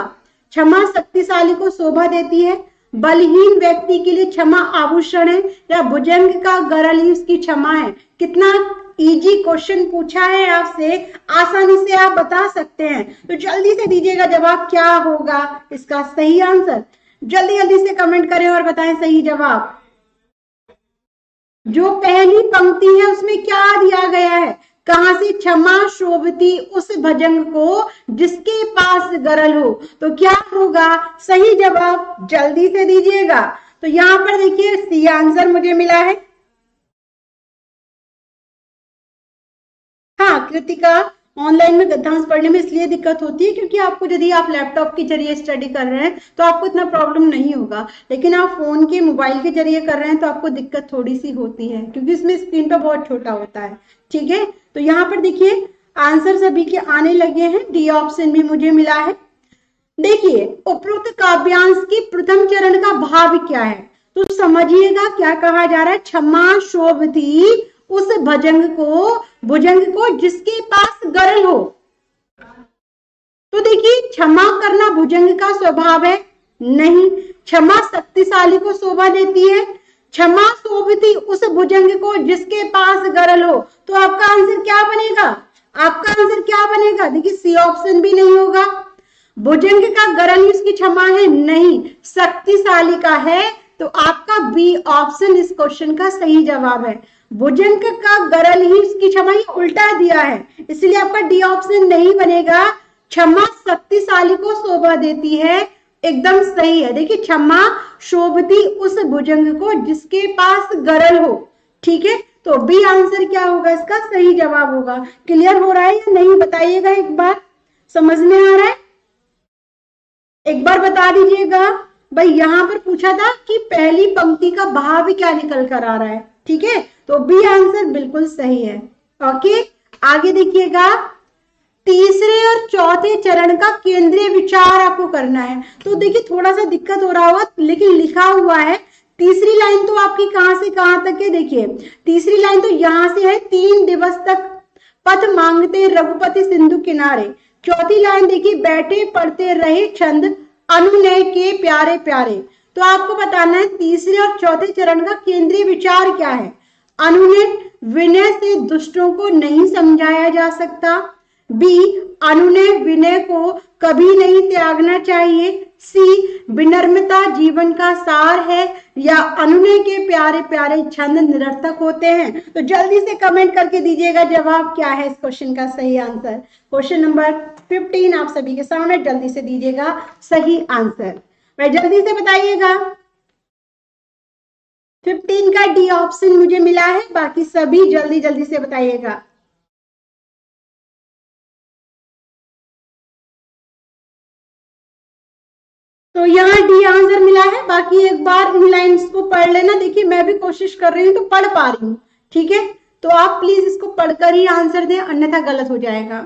क्षमा शक्तिशाली को शोभा देती है, बलहीन व्यक्ति के लिए क्षमा आभूषण है, या भुजंग का गरल ही उसकी क्षमा है। कितना इजी क्वेश्चन पूछा है आपसे, आसानी से आप बता सकते हैं। तो जल्दी से दीजिएगा जवाब, क्या होगा इसका सही आंसर। जल्दी जल्दी से कमेंट करें और बताएं सही जवाब। जो पहली पंक्ति है उसमें क्या दिया गया है, कहां से, क्षमा शोभती उस भजंग को जिसके पास गरल हो, तो क्या होगा सही जवाब, जल्दी से दीजिएगा। तो यहां पर देखिए सी आंसर मुझे मिला है। हाँ कृतिका, ऑनलाइन में गद्यांश पढ़ने में इसलिए दिक्कत होती है क्योंकि आपको यदि आप लैपटॉप के जरिए स्टडी कर रहे हैं तो आपको इतना प्रॉब्लम नहीं होगा, लेकिन आप फोन के मोबाइल के जरिए कर रहे हैं तो आपको दिक्कत थोड़ी सी होती है क्योंकि इसमें स्क्रीन पर बहुत छोटा होता है। ठीक है, तो यहाँ पर देखिए आंसर सभी के आने लगे हैं, डी ऑप्शन भी मुझे मिला है। देखिए उपरोक्त काव्यांश की प्रथम चरण का भाव क्या है, तो समझिएगा क्या कहा जा रहा है, क्षमा शोभती उस भुजंग को जिसके पास गरल हो। तो देखिए क्षमा करना भुजंग का स्वभाव है नहीं, क्षमा शक्तिशाली को शोभा देती है, क्षमा शोभती उस भुजंग को जिसके पास गरल हो। तो आपका आंसर क्या बनेगा, आपका आंसर क्या बनेगा, देखिए सी ऑप्शन भी नहीं होगा, भुजंग का गरल ही उसकी क्षमा है नहीं, शक्तिशाली का है। तो आपका बी ऑप्शन इस क्वेश्चन का सही जवाब है, भुजंग का गरल ही उसकी क्षमा, ही उल्टा दिया है, इसलिए आपका डी ऑप्शन नहीं बनेगा। क्षमा शक्तिशाली को शोभा देती है, एकदम सही है। देखिए क्षमा शोभती उस भुजंग को जिसके पास गरल हो। ठीक है, तो बी आंसर क्या होगा, इसका सही जवाब होगा। क्लियर हो रहा है या नहीं बताइएगा, एक बार समझ में आ रहा है, एक बार बता दीजिएगा। भाई यहां पर पूछा था कि पहली पंक्ति का भाव क्या निकल कर आ रहा है। ठीक है, तो बी आंसर बिल्कुल सही है। ओके, आगे देखिएगा, तीसरे और चौथे चरण का केंद्रीय विचार आपको करना है। तो देखिए थोड़ा सा दिक्कत हो रहा होगा, लेकिन लिखा हुआ है तीसरी लाइन तो आपकी कहां से कहां तक है, देखिए तीसरी लाइन तो यहां से है, 3 दिवस तक पथ मांगते रघुपति सिंधु किनारे। चौथी लाइन देखिए, बैठे पढ़ते रहे छंद अनुनय के प्यारे प्यारे। तो आपको बताना है तीसरे और चौथे चरण का केंद्रीय विचार क्या है। अनुनय, विनय से दुष्टों को नहीं समझाया जा सकता। बी, अनुनय विनय को कभी नहीं त्यागना चाहिए। सी, विनम्रता जीवन का सार है। या अनुनय के प्यारे प्यारे छंद निरर्थक होते हैं। तो जल्दी से कमेंट करके दीजिएगा जवाब क्या है इस क्वेश्चन का सही आंसर। क्वेश्चन नंबर 15 आप सभी के सामने, जल्दी से दीजिएगा सही आंसर, भाई जल्दी से बताइएगा। 15 का डी ऑप्शन मुझे मिला है, बाकी सभी जल्दी जल्दी से बताइएगा। तो यहाँ डी आंसर मिला है, बाकी एक बार इन लाइंस को पढ़ लेना। देखिए मैं भी कोशिश कर रही हूँ तो पढ़ पा रही हूँ, ठीक है, तो आप प्लीज इसको पढ़कर ही आंसर दें, अन्यथा गलत हो जाएगा।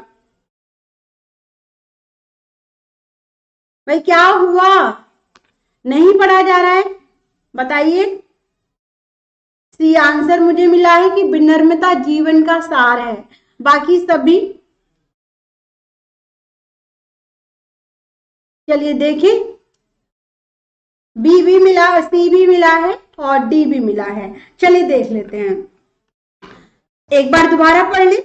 भाई क्या हुआ, नहीं पढ़ा जा रहा है, बताइए। सी आंसर मुझे मिला है कि विनम्रता जीवन का सार है, बाकी सभी चलिए देखें, बी भी मिला, सी भी मिला है और डी भी मिला है। चलिए देख लेते हैं, एक बार दोबारा पढ़ ले।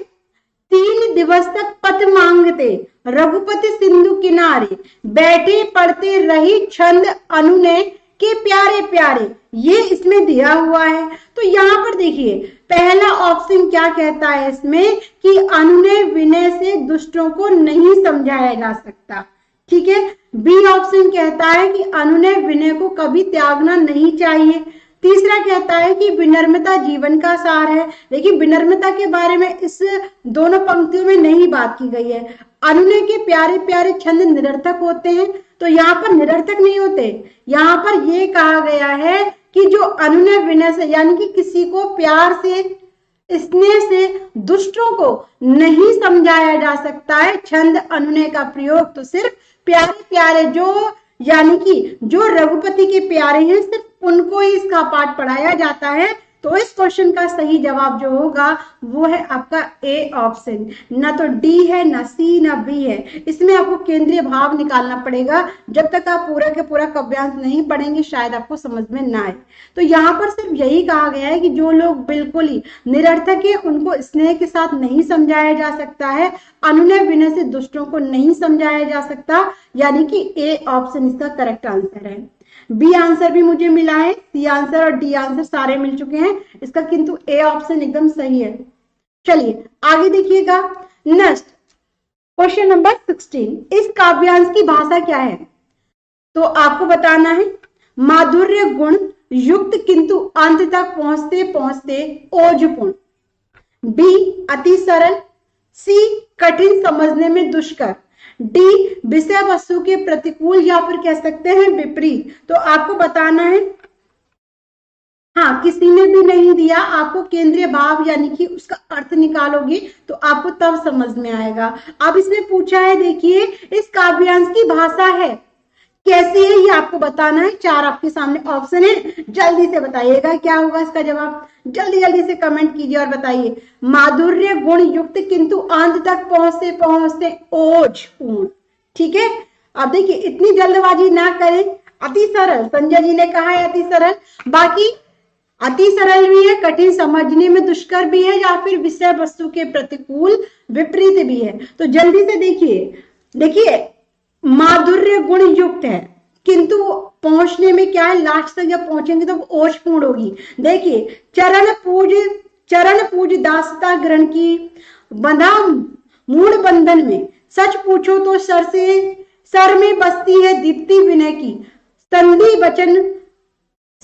3 दिवस तक पथ मांगते रघुपति सिंधु किनारे बैठे पढ़ते रही छंद अनु ने के प्यारे प्यारे, ये इसमें दिया हुआ है। तो यहाँ पर देखिए पहला ऑप्शन क्या कहता है इसमें कि अनुनय विनय से दुष्टों को नहीं समझाया जा सकता। ठीक है, बी ऑप्शन कहता है कि अनुनय विनय को कभी त्यागना नहीं चाहिए। तीसरा कहता है कि विनम्रता जीवन का सार है। देखिए विनम्रता के बारे में इस दोनों पंक्तियों में नहीं बात की गई है। अनुनय के प्यारे प्यारे छंद निरर्थक होते हैं, तो यहाँ पर निरर्थक नहीं होते। यहाँ पर ये कहा गया है कि जो अनुनय विनय से यानी कि किसी को प्यार से स्नेह से दुष्टों को नहीं समझाया जा सकता है। छंद अनुनय का प्रयोग तो सिर्फ प्यारे प्यारे जो यानी कि जो रघुपति के प्यारे हैं सिर्फ उनको ही इसका पाठ पढ़ाया जाता है। तो इस क्वेश्चन का सही जवाब जो होगा वो है आपका ए ऑप्शन। ना तो डी है, ना सी, ना बी है। इसमें आपको केंद्रीय भाव निकालना पड़ेगा। जब तक आप पूरा के पूरा काव्यांश नहीं पढ़ेंगे शायद आपको समझ में ना आए। तो यहाँ पर सिर्फ यही कहा गया है कि जो लोग बिल्कुल ही निरर्थक है उनको स्नेह के साथ नहीं समझाया जा सकता है, अनुनय विनय से दुष्टों को नहीं समझाया जा सकता, यानी कि ए ऑप्शन इसका करेक्ट आंसर है। बी आंसर भी मुझे मिला है, सी आंसर और डी आंसर सारे मिल चुके हैं इसका, किंतु ए ऑप्शन एकदम सही है। चलिए आगे देखिएगा। नेक्स्ट क्वेश्चन नंबर 16, इस काव्यांश की भाषा क्या है? तो आपको बताना है माधुर्य गुण युक्त किंतु अंत तक पहुंचते पहुंचते ओजपूर्ण, बी अति सरल, सी कठिन समझने में दुष्कर, डी विषय वस्तु के प्रतिकूल या फिर कह सकते हैं विपरीत। तो आपको बताना है, हाँ किसी ने भी नहीं दिया, आपको केंद्रीय भाव यानी कि उसका अर्थ निकालोगे तो आपको तब समझ में आएगा। अब इसमें पूछा है देखिए इस काव्यांश की भाषा है कैसी है ये आपको बताना है। चार आपके सामने ऑप्शन है, जल्दी से बताइएगा क्या होगा इसका जवाब। जल्दी जल्दी से कमेंट कीजिए और बताइए। माधुर्य गुण युक्त किंतु अंत तक पहुंचते पहुंचते ओजपूर्ण। ठीक है, अब देखिए इतनी जल्दबाजी ना करें। अति सरल, संजय जी ने कहा है अति सरल, बाकी अति सरल भी है, कठिन समझने में दुष्कर भी है, या फिर विषय वस्तु के प्रतिकूल विपरीत भी है। तो जल्दी से देखिए माधुर्य गुण युक्त है किंतु पहुंचने में क्या है, लास्ट तक जब पहुंचेंगे तो ओजपूर्ण होगी। देखिए चरण पूज दासता ग्रहण की बंधा मूड बंधन में, सच पूछो तो सर में बसती है दीप्ति विनय की, संधि वचन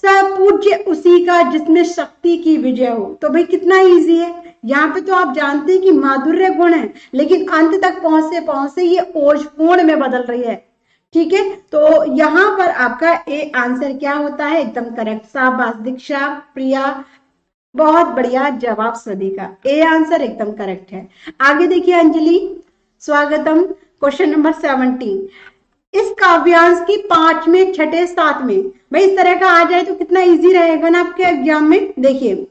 सब पूज्य उसी का जिसमें शक्ति की विजय हो। तो भाई कितना इजी है। यहाँ पे तो आप जानते हैं कि माधुर्य गुण है लेकिन अंत तक पहुंचते पहुंचते ये ओजपूर्ण में बदल रही है। ठीक है, तो यहाँ पर आपका ए आंसर क्या होता है, एकदम करेक्ट। शाबाश दीक्षा, प्रिया, बहुत बढ़िया जवाब सभी का, ए आंसर एकदम करेक्ट है। आगे देखिए अंजलि, स्वागतम। क्वेश्चन नंबर 17, इस काव्यांश की 5वें, 6ठे, 7वें, भाई इस तरह का आ जाए तो कितना इजी रहेगा ना आपके एग्जाम में। देखिए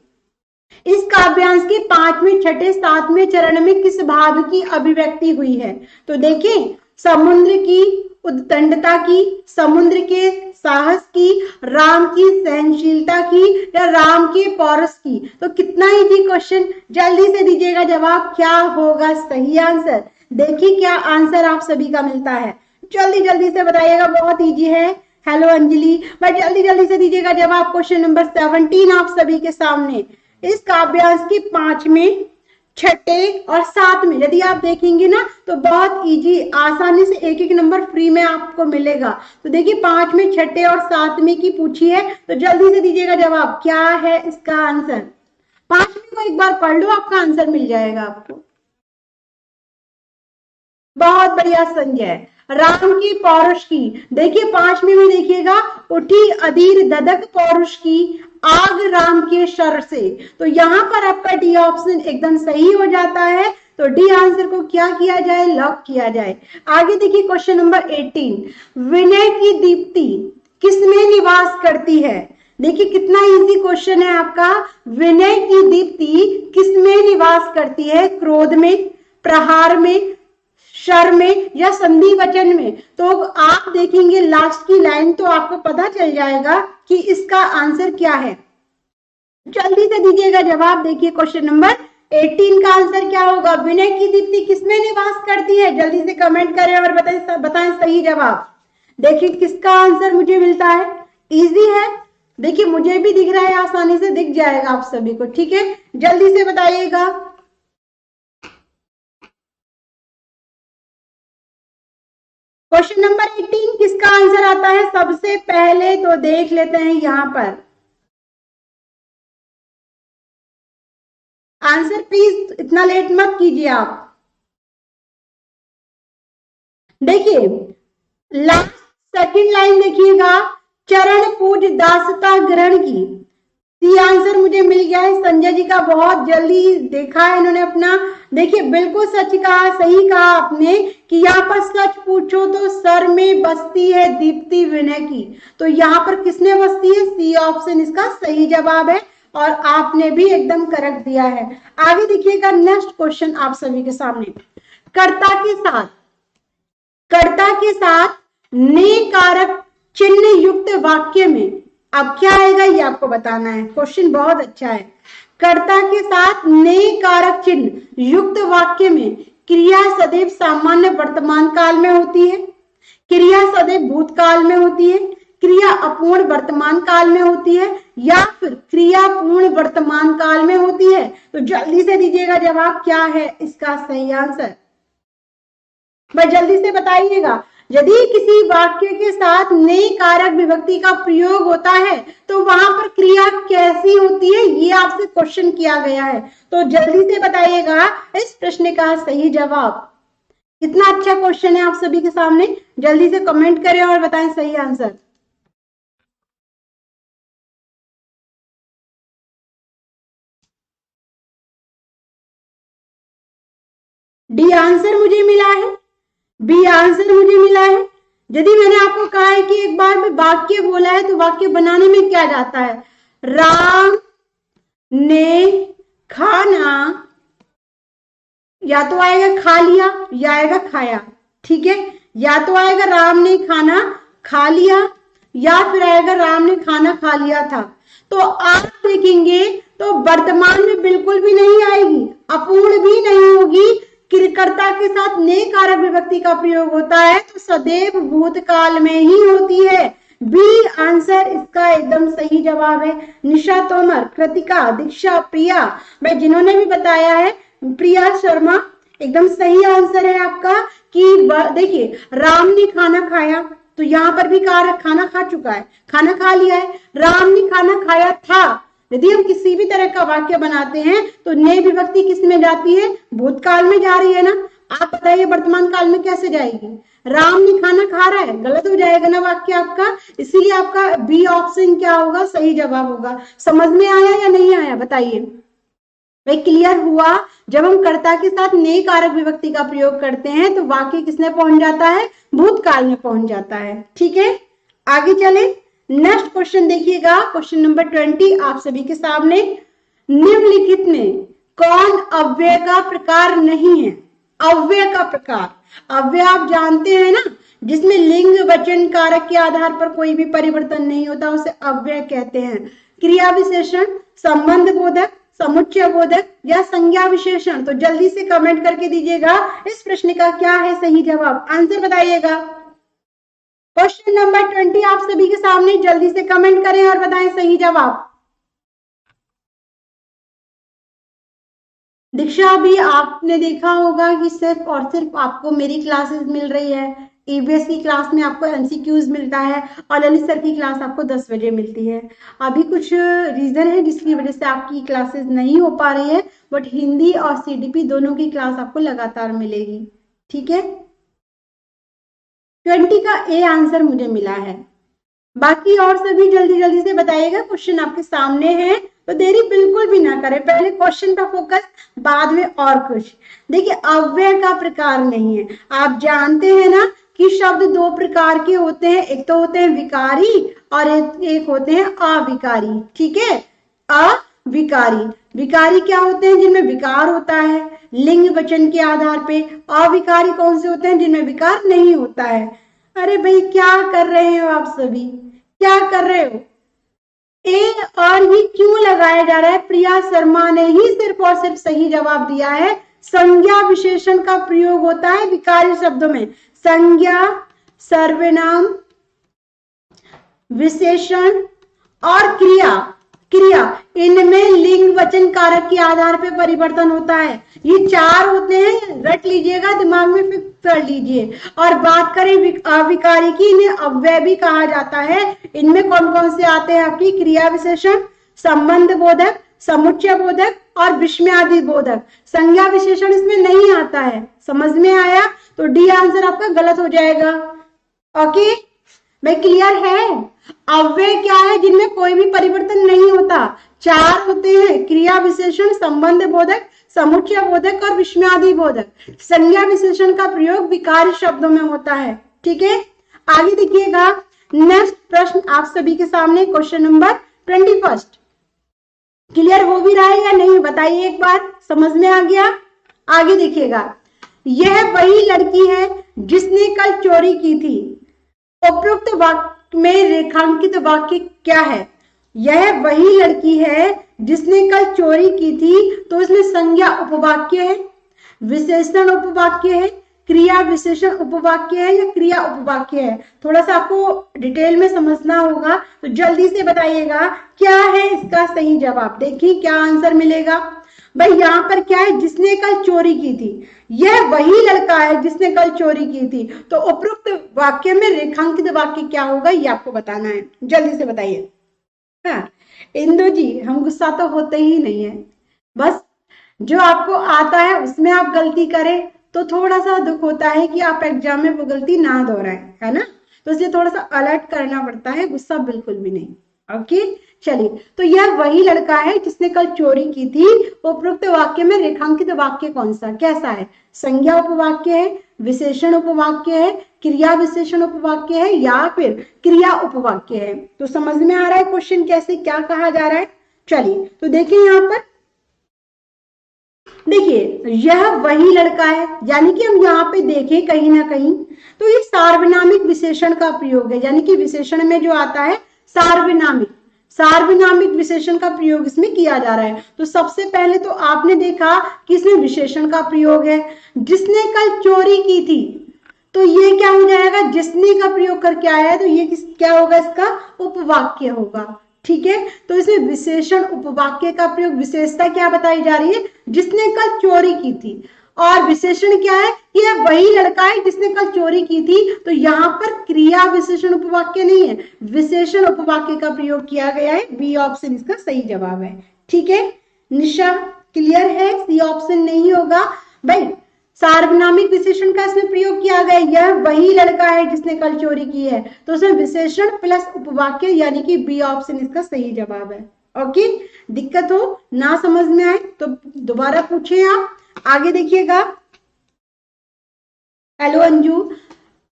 इस काव्यांश के 5वें, 6ठे, 7वें चरण में किस भाव की अभिव्यक्ति हुई है? तो देखिए समुद्र की उद्दंडता की, समुद्र के साहस की, राम की सहनशीलता की, या राम के पौरुष की। तो कितना इजी क्वेश्चन, जल्दी से दीजिएगा जवाब, क्या होगा सही आंसर। देखिए क्या आंसर आप सभी का मिलता है, जल्दी जल्दी से बताइएगा, बहुत इजी है। हेलो अंजलि, भाई जल्दी जल्दी से दीजिएगा जवाब। क्वेश्चन नंबर 17 आप सभी के सामने, इस काव्यांश की 5वें, 6ठे और 7वें यदि आप देखेंगे ना तो बहुत इजी, आसानी से एक एक नंबर फ्री में आपको मिलेगा। तो देखिए 5वें, 6ठे और 7वें की पूछी है, तो जल्दी से दीजिएगा जवाब, क्या है इसका आंसर। 5वें को एक बार पढ़ लो, आपका आंसर मिल जाएगा आपको। बहुत बढ़िया संजय, राम की पौरुष की। देखिए 5वें में देखिएगा, उठी अधीर ददक पौरुष की, आग राम के शर से। तो यहाँ पर आपका डी ऑप्शन एकदम सही हो जाता है। तो डी आंसर को क्या किया जाए, लॉक किया जाए। आगे देखिए क्वेश्चन नंबर 18, विनय की दीप्ति किसमें निवास करती है? देखिए कितना इजी क्वेश्चन है आपका। विनय की दीप्ति किसमें निवास करती है? क्रोध में, प्रहार में, शर में, या संधि वचन में। तो आप देखेंगे लास्ट की लाइन तो आपको पता चल जाएगा कि इसका आंसर क्या है। जल्दी से दीजिएगा जवाब। देखिए क्वेश्चन नंबर 18 का आंसर क्या होगा? विनय की दीप्ति किसमें निवास करती है? जल्दी से कमेंट करें और बताएं सही जवाब। देखिए किसका आंसर मुझे मिलता है। इजी है, देखिए मुझे भी दिख रहा है, आसानी से दिख जाएगा आप सभी को। ठीक है, जल्दी से बताइएगा। क्वेश्चन नंबर 18 किसका आंसर आता है? सबसे पहले तो देख लेते हैं यहां पर आंसर। प्लीज इतना लेट मत कीजिए आप। देखिए लास्ट सेकंड लाइन देखिएगा, चरण पूज दासता ग्रहण की। सी आंसर मुझे मिल गया है। संजय जी का बहुत जल्दी देखा है इन्होंने अपना। देखिए बिल्कुल सच कहा, सही कहा आपने कि यहाँ पर सच पूछो तो सर में बसती है दीप्ति विनय की। तो यहाँ पर किसने बसती है? सी ऑप्शन इसका सही जवाब है और आपने भी एकदम करेक्ट दिया है। आगे देखिएगा नेक्स्ट क्वेश्चन आप सभी के सामने। कर्ता के साथ ने कारक चिन्ह युक्त वाक्य में अब क्या आएगा ये आपको बताना है। क्वेश्चन बहुत अच्छा है। कर्ता के साथ ने कारक चिन्ह युक्त वाक्य में क्रिया सदैव सामान्य वर्तमान काल में होती है, क्रिया सदैव भूतकाल में होती है, क्रिया अपूर्ण वर्तमान काल में होती है, या फिर क्रिया पूर्ण वर्तमान काल में होती है। तो जल्दी से दीजिएगा जवाब, क्या है इसका सही आंसर? भाई जल्दी से बताइएगा। यदि किसी वाक्य के साथ ने कारक विभक्ति का प्रयोग होता है तो वहां पर क्रिया कैसी होती है, ये आपसे क्वेश्चन किया गया है। तो जल्दी से बताइएगा इस प्रश्न का सही जवाब। कितना अच्छा क्वेश्चन है आप सभी के सामने। जल्दी से कमेंट करें और बताएं सही आंसर। डी आंसर मुझे मिला है, बी आंसर मुझे मिला है। यदि मैंने आपको कहा है कि एक बार में वाक्य बोला है तो वाक्य बनाने में क्या जाता है? राम ने खाना, या तो आएगा खा लिया या आएगा खाया। ठीक है, या तो आएगा राम ने खाना खा लिया या फिर आएगा राम ने खाना खा लिया था। तो आप देखेंगे तो वर्तमान में बिल्कुल भी नहीं आएगी, अपूर्ण भी नहीं होगी। कर्ता के साथ ने कारक विभक्ति का प्रयोग होता है तो सदैव भूतकाल में ही होती है। बी आंसर इसका एकदम सही जवाब है। निशा तोमर, कृतिका, दीक्षा, प्रिया, मैं जिन्होंने भी बताया है, प्रिया शर्मा, एकदम सही आंसर है आपका। कि देखिए राम ने खाना खाया तो यहाँ पर भी कारक खाना खा चुका है, खाना खा लिया है। राम ने खाना खाया था, यदि हम किसी भी तरह का वाक्य बनाते हैं तो ने विभक्ति किस में जाती है? भूतकाल में जा रही है ना। आप बताइए वर्तमान काल में कैसे जाएगी? राम ने खाना खा रहा है, गलत हो जाएगा ना वाक्य आपका। इसीलिए आपका बी ऑप्शन क्या होगा? सही जवाब होगा। समझ में आया या नहीं आया बताइए? भाई क्लियर हुआ? जब हम कर्ता के साथ ने कारक विभक्ति का प्रयोग करते हैं तो वाक्य किसने पहुंच जाता है? भूतकाल में पहुंच जाता है। ठीक है, आगे चले। नेक्स्ट क्वेश्चन देखिएगा, क्वेश्चन नंबर 20 आप सभी के सामने। निम्नलिखित में कौन अव्यय का प्रकार नहीं है? अव्यय का प्रकार, अव्यय आप जानते हैं ना, जिसमें लिंग वचन कारक के आधार पर कोई भी परिवर्तन नहीं होता, उसे अव्यय कहते हैं। क्रिया विशेषण, संबंध बोधक, समुच्चय बोधक या संज्ञा विशेषण। तो जल्दी से कमेंट करके दीजिएगा इस प्रश्न का क्या है सही जवाब। आंसर बताइएगा। क्वेश्चन नंबर 20 आप सभी के सामने, जल्दी से कमेंट करें और बताएं सही जवाब। दीक्षा, अभी आपने देखा होगा कि सिर्फ और सिर्फ आपको मेरी क्लासेस मिल रही है। ईवीएस की क्लास में आपको एमसीक्यूज मिलता है और ललित सर की क्लास आपको 10 बजे मिलती है। अभी कुछ रीजन है जिसकी वजह से आपकी क्लासेस नहीं हो पा रही है, बट हिंदी और सीडीपी दोनों की क्लास आपको लगातार मिलेगी। ठीक है, 20 का ए आंसर मुझे मिला है। बाकी और सभी जल्दी जल्दी से बताइएगा। क्वेश्चन आपके सामने है तो देरी बिल्कुल भी ना करें, पहले क्वेश्चन पर फोकस, बाद में और कुछ। देखिए अव्यय का प्रकार नहीं है, आप जानते हैं ना कि शब्द दो प्रकार के होते हैं, एक तो होते हैं विकारी और एक होते हैं अविकारी। ठीक है, अविकारी, विकारी क्या होते हैं? जिनमें विकार होता है लिंग वचन के आधार पे। अविकारी कौन से होते हैं? जिनमें विकार नहीं होता है। अरे भाई क्या कर रहे हो आप सभी, क्या कर रहे हो? ए और ये क्यों लगाया जा रहा है? प्रिया शर्मा ने ही सिर्फ और सिर्फ सही जवाब दिया है। संज्ञा विशेषण का प्रयोग होता है विकारी शब्दों में। संज्ञा, सर्वनाम, विशेषण और क्रिया, क्रिया इनमें लिंग वचन कारक के आधार पर परिवर्तन होता है। ये चार होते हैं, रट लीजिएगा, दिमाग में फिक्स कर लीजिए। और बात करें अविकारी की, इन्हें अव्यय भी कहा जाता है। इनमें कौन कौन से आते हैं आपकी? क्रिया विशेषण, संबंध बोधक, समुच्चय बोधक और विस्मयादि बोधक। संज्ञा विशेषण इसमें नहीं आता है। समझ में आया? तो डी आंसर आपका गलत हो जाएगा। ओके, मैं क्लियर है? अव्यय क्या है? जिनमें कोई भी परिवर्तन नहीं होता। चार होते हैं, क्रिया विशेषण, संबंध बोधक, समुच्चय बोधक और विस्मयादि बोधक। संज्ञा विशेषण का प्रयोग विकारी शब्दों में होता है। ठीक है, आगे देखिएगा। नेक्स्ट प्रश्न आप सभी के सामने, क्वेश्चन नंबर 21। क्लियर हो भी रहा है या नहीं बताइए एक बार, समझ में आ गया? आगे देखिएगा। यह वही लड़की है जिसने कल चोरी की थी। उपरोक्त वाक्य में रेखांकित वाक्य क्या है? यह वही लड़की है जिसने कल चोरी की थी, तो इसमें संज्ञा उपवाक्य है, विशेषण उपवाक्य है, क्रिया विशेषण उपवाक्य है या क्रिया उपवाक्य है? थोड़ा सा आपको डिटेल में समझना होगा, तो जल्दी से बताइएगा क्या है इसका सही जवाब। देखिए क्या आंसर मिलेगा। भाई यहाँ पर क्या है? जिसने कल चोरी की थी। यह वही लड़का है जिसने कल चोरी की थी, तो उपरोक्त वाक्य में रेखांकित वाक्य क्या होगा ये आपको बताना है। जल्दी से बताइए। हाँ इंदु जी, हम गुस्सा तो होते ही नहीं है, बस जो आपको आता है उसमें आप गलती करें तो थोड़ा सा दुख होता है कि आप एग्जाम में वो गलती ना दोहराएं, है ना? तो इसलिए थोड़ा सा अलर्ट करना पड़ता है, गुस्सा बिल्कुल भी नहीं। ओके चलिए, तो यह वही लड़का है जिसने कल चोरी की थी। उपरोक्त वाक्य में रेखांकित वाक्य कौन सा, कैसा है? संज्ञा उपवाक्य है, विशेषण उपवाक्य है, क्रिया विशेषण उपवाक्य है या फिर क्रिया उपवाक्य है? तो समझ में आ रहा है क्वेश्चन कैसे क्या कहा जा रहा है? चलिए तो देखिए यहाँ पर, देखिए यह वही लड़का है, यानी कि हम यहाँ पे देखें कहीं ना कहीं तो ये सार्वनामिक विशेषण का प्रयोग है, यानी कि विशेषण में जो आता है सार्वनामिक, सार्वनामिक विशेषण का प्रयोग इसमें किया जा रहा है। तो सबसे पहले तो आपने देखा कि इसमें विशेषण का प्रयोग है। जिसने कल चोरी की थी, तो ये क्या हो जाएगा? जिसने का प्रयोग करके आया है, तो ये क्या होगा? इसका उपवाक्य होगा। ठीक है, तो इसमें विशेषण उपवाक्य का प्रयोग, विशेषता क्या बताई जा रही है? जिसने कल चोरी की थी। और विशेषण क्या है? यह वही लड़का है जिसने कल चोरी की थी। तो यहाँ पर क्रिया विशेषण उपवाक्य नहीं है, विशेषण उपवाक्य का प्रयोग किया गया है। बी ऑप्शन इसका सही जवाब है। ठीक है निशा, क्लियर है? सी ऑप्शन नहीं होगा भाई। सार्वनामिक विशेषण का इसमें प्रयोग किया गया, यह वही लड़का है जिसने कल चोरी की है, तो उसमें विशेषण प्लस उपवाक्य, यानी कि बी ऑप्शन इसका सही जवाब है। ओके, दिक्कत हो ना समझ में आए तो दोबारा पूछे आप। आगे देखिएगा। हेलो अंजू,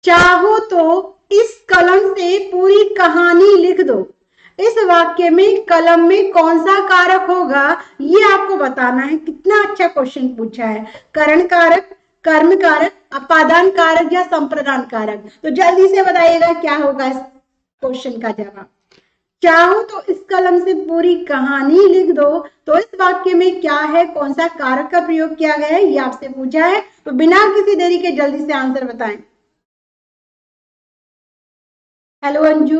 चाहो तो इस कलम से पूरी कहानी लिख दो। इस वाक्य में कलम में कौन सा कारक होगा ये आपको बताना है। कितना अच्छा क्वेश्चन पूछा है। करण कारक, कर्म कारक, अपादान कारक या संप्रदान कारक? तो जल्दी से बताइएगा क्या होगा इस क्वेश्चन का जवाब। चाहो तो इस कलम से पूरी कहानी लिख दो, तो इस वाक्य में क्या है, कौन सा कारक का प्रयोग किया गया है ये आपसे पूछा है। तो बिना किसी देरी के जल्दी से आंसर बताएं। Hello Anju,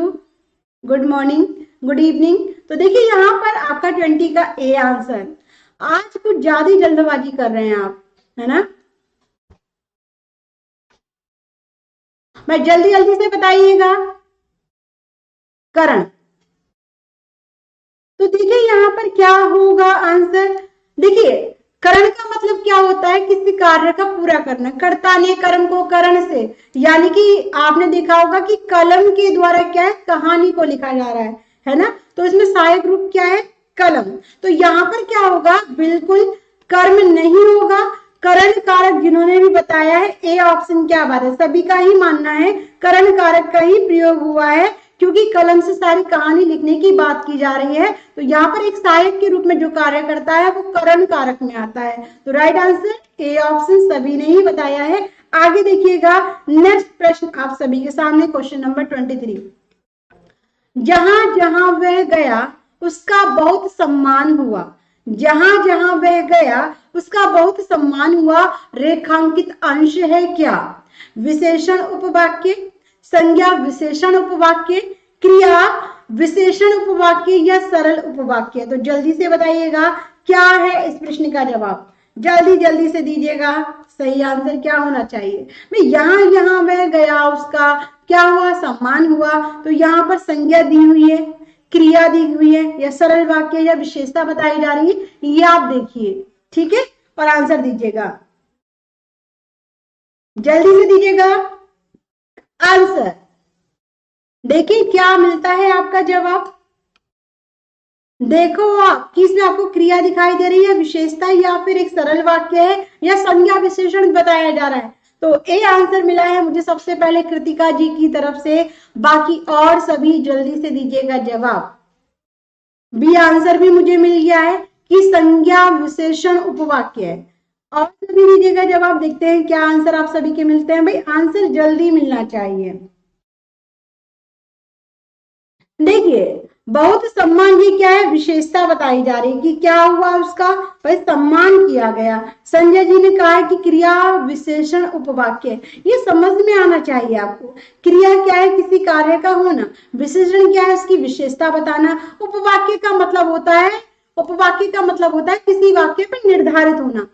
good morning, good evening. तो देखिए यहाँ पर आपका 20 का ए आंसर। आज कुछ ज्यादा जल्दबाजी कर रहे हैं आप, है ना? मैं जल्दी जल्दी से बताइएगा। करण, तो देखिए यहाँ पर क्या होगा आंसर। देखिए करण का मतलब क्या होता है? किसी कार्य का पूरा करना। कर्ता ने कर्म को करण से, यानी कि आपने देखा होगा कि कलम के द्वारा क्या है, कहानी को लिखा जा रहा है ना? तो इसमें सहायक रूप क्या है? कलम। तो यहाँ पर क्या होगा? बिल्कुल कर्म नहीं होगा। करण कारक जिन्होंने भी बताया है, ए ऑप्शन क्या बात है, सभी का ही मानना है करण कारक का ही प्रयोग हुआ है, क्योंकि कलम से सारी कहानी लिखने की बात की जा रही है। तो यहाँ पर एक सहायक के रूप में जो कार्य करता है वो करण कारक में आता है। तो राइट आंसर ए ऑप्शन सभी ने ही बताया है। आगे देखिएगा। नेक्स्ट प्रश्न आप सभी के सामने, क्वेश्चन नंबर 23। जहां जहां वह गया उसका बहुत सम्मान हुआ। जहां जहां वह गया उसका बहुत सम्मान हुआ। रेखांकित अंश है क्या? विशेषण उपवाक्य, संज्ञा विशेषण उपवाक्य, क्रिया विशेषण उपवाक्य या सरल उपवाक्य? तो जल्दी से बताइएगा क्या है इस प्रश्न का जवाब, जल्दी जल्दी से दीजिएगा। सही आंसर क्या होना चाहिए भाई? यहां यहां वह गया उसका क्या हुआ? सम्मान हुआ। तो यहां पर संज्ञा दी हुई है, क्रिया दी हुई है, या सरल वाक्य या विशेषता बताई जा रही है, ये आप देखिए। ठीक है, और आंसर दीजिएगा, जल्दी से दीजिएगा आंसर। देखिए क्या मिलता है आपका जवाब। देखो आप कि इसमें आपको क्रिया दिखाई दे रही है, विशेषता, या फिर एक सरल वाक्य है, या संज्ञा विशेषण बताया जा रहा है। तो ए आंसर मिला है मुझे सबसे पहले कृतिका जी की तरफ से। बाकी और सभी जल्दी से दीजिएगा जवाब। बी आंसर भी मुझे मिल गया है कि संज्ञा विशेषण उपवाक्य है। और सभी दीजिएगा जवाब। देखते हैं क्या आंसर आप सभी के मिलते हैं। भाई आंसर जल्दी मिलना चाहिए। देखिए बहुत सम्मान की क्या है? विशेषता बताई जा रही है कि क्या हुआ उसका? भाई सम्मान किया गया। संजय जी ने कहा है कि क्रिया विशेषण उपवाक्य, ये समझ में आना चाहिए आपको। क्रिया क्या है? किसी कार्य का होना। विशेषण क्या है? उसकी विशेषता बताना। उपवाक्य का मतलब होता है, उपवाक्य का मतलब होता है किसी वाक्य पर निर्धारित होना।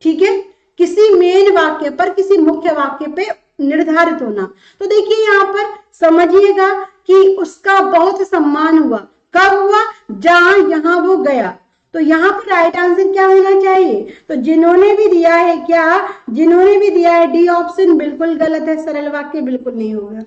ठीक है, किसी मेन वाक्य पर, किसी मुख्य वाक्य पे निर्धारित होना। तो देखिए यहाँ पर समझिएगा कि उसका बहुत सम्मान हुआ। कब हुआ? जहां यहां वो गया। तो यहाँ पर राइट आंसर क्या होना चाहिए? तो जिन्होंने भी दिया है क्या, जिन्होंने भी दिया है डी ऑप्शन बिल्कुल गलत है, सरल वाक्य बिल्कुल नहीं होगा।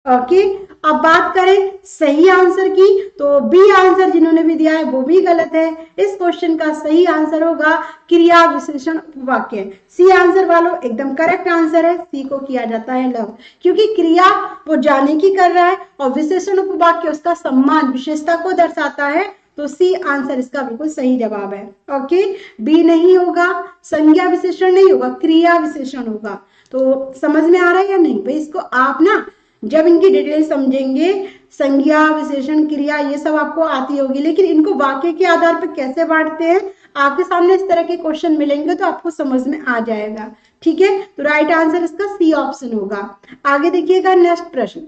ओके, अब बात करें सही आंसर की, तो बी आंसर जिन्होंने भी दिया है वो भी गलत है। इस क्वेश्चन का सही आंसर होगा क्रिया विशेषण उपवाक्य। सी आंसर वालों एकदम करेक्ट आंसर है। सी को किया जाता है लव, क्योंकि क्रिया वो जाने की कर रहा है और विशेषण उपवाक्य उसका सम्मान, विशेषता को दर्शाता है। तो सी आंसर इसका बिल्कुल सही जवाब है। ओके, बी नहीं होगा, संज्ञा विशेषण नहीं होगा, क्रिया विशेषण होगा। तो समझ में आ रहा है या नहीं भाई? इसको आप ना जब इनकी डिटेल समझेंगे, संज्ञा विशेषण क्रिया ये सब आपको आती होगी, लेकिन इनको वाक्य के आधार पर कैसे बांटते हैं आपके सामने इस तरह के क्वेश्चन मिलेंगे तो आपको समझ में आ जाएगा। ठीक है, तो राइट आंसर इसका सी ऑप्शन होगा। आगे देखिएगा नेक्स्ट प्रश्न।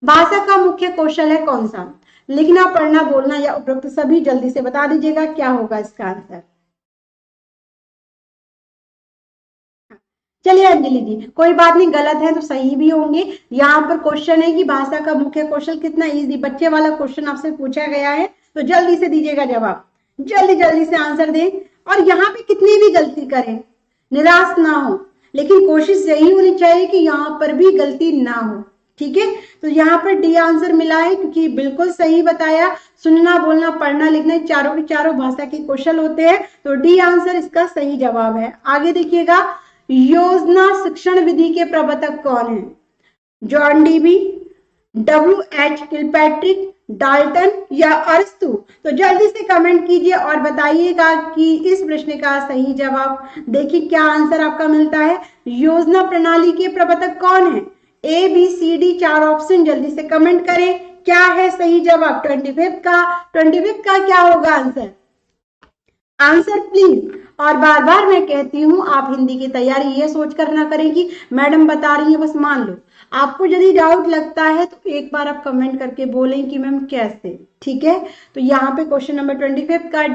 भाषा का मुख्य कौशल है कौन सा? लिखना, पढ़ना, बोलना या उपरोक्त सभी? जल्दी से बता दीजिएगा क्या होगा इसका आंसर। चलिए अंजलि जी, कोई बात नहीं, गलत है तो सही भी होंगे। यहाँ पर क्वेश्चन है कि भाषा का मुख्य कौशल कितना इजी, बच्चे वाला क्वेश्चन आपसे पूछा गया है, तो जल्दी से दीजिएगा जवाब, जल्दी जल्दी से आंसर दें। और यहाँ पे कितनी भी गलती करें निराश ना हो, लेकिन कोशिश यही होनी चाहिए कि यहाँ पर भी गलती ना हो। ठीक है, तो यहाँ पर डी आंसर मिला है क्योंकि बिल्कुल सही बताया। सुनना, बोलना, पढ़ना, लिखना चारों के चारों भाषा के कौशल होते हैं। तो डी आंसर इसका सही जवाब है। आगे देखिएगा, योजना शिक्षण विधि के प्रवर्तक कौन है? John Dewey, W.H. Kilpatrick, Dalton या अरस्तु? तो जल्दी से कमेंट कीजिए और बताइएगा कि इस प्रश्न का सही जवाब। देखिए क्या आंसर आपका मिलता है। योजना प्रणाली के प्रवर्तक कौन है? ए बी सी डी, चार ऑप्शन, जल्दी से कमेंट करें क्या है सही जवाब। 25 का क्या होगा आंसर? Answer please. और बार बार मैं कहती हूँ आप हिंदी की तैयारी ये सोचकर ना करें कि मैडम बता रही है बस मान लो। आपको यदि डाउट लगता है तो एक बार आप कमेंट करके बोलें कि मैम कैसे। ठीक है, तो यहाँ पे क्वेश्चन नंबर 25 का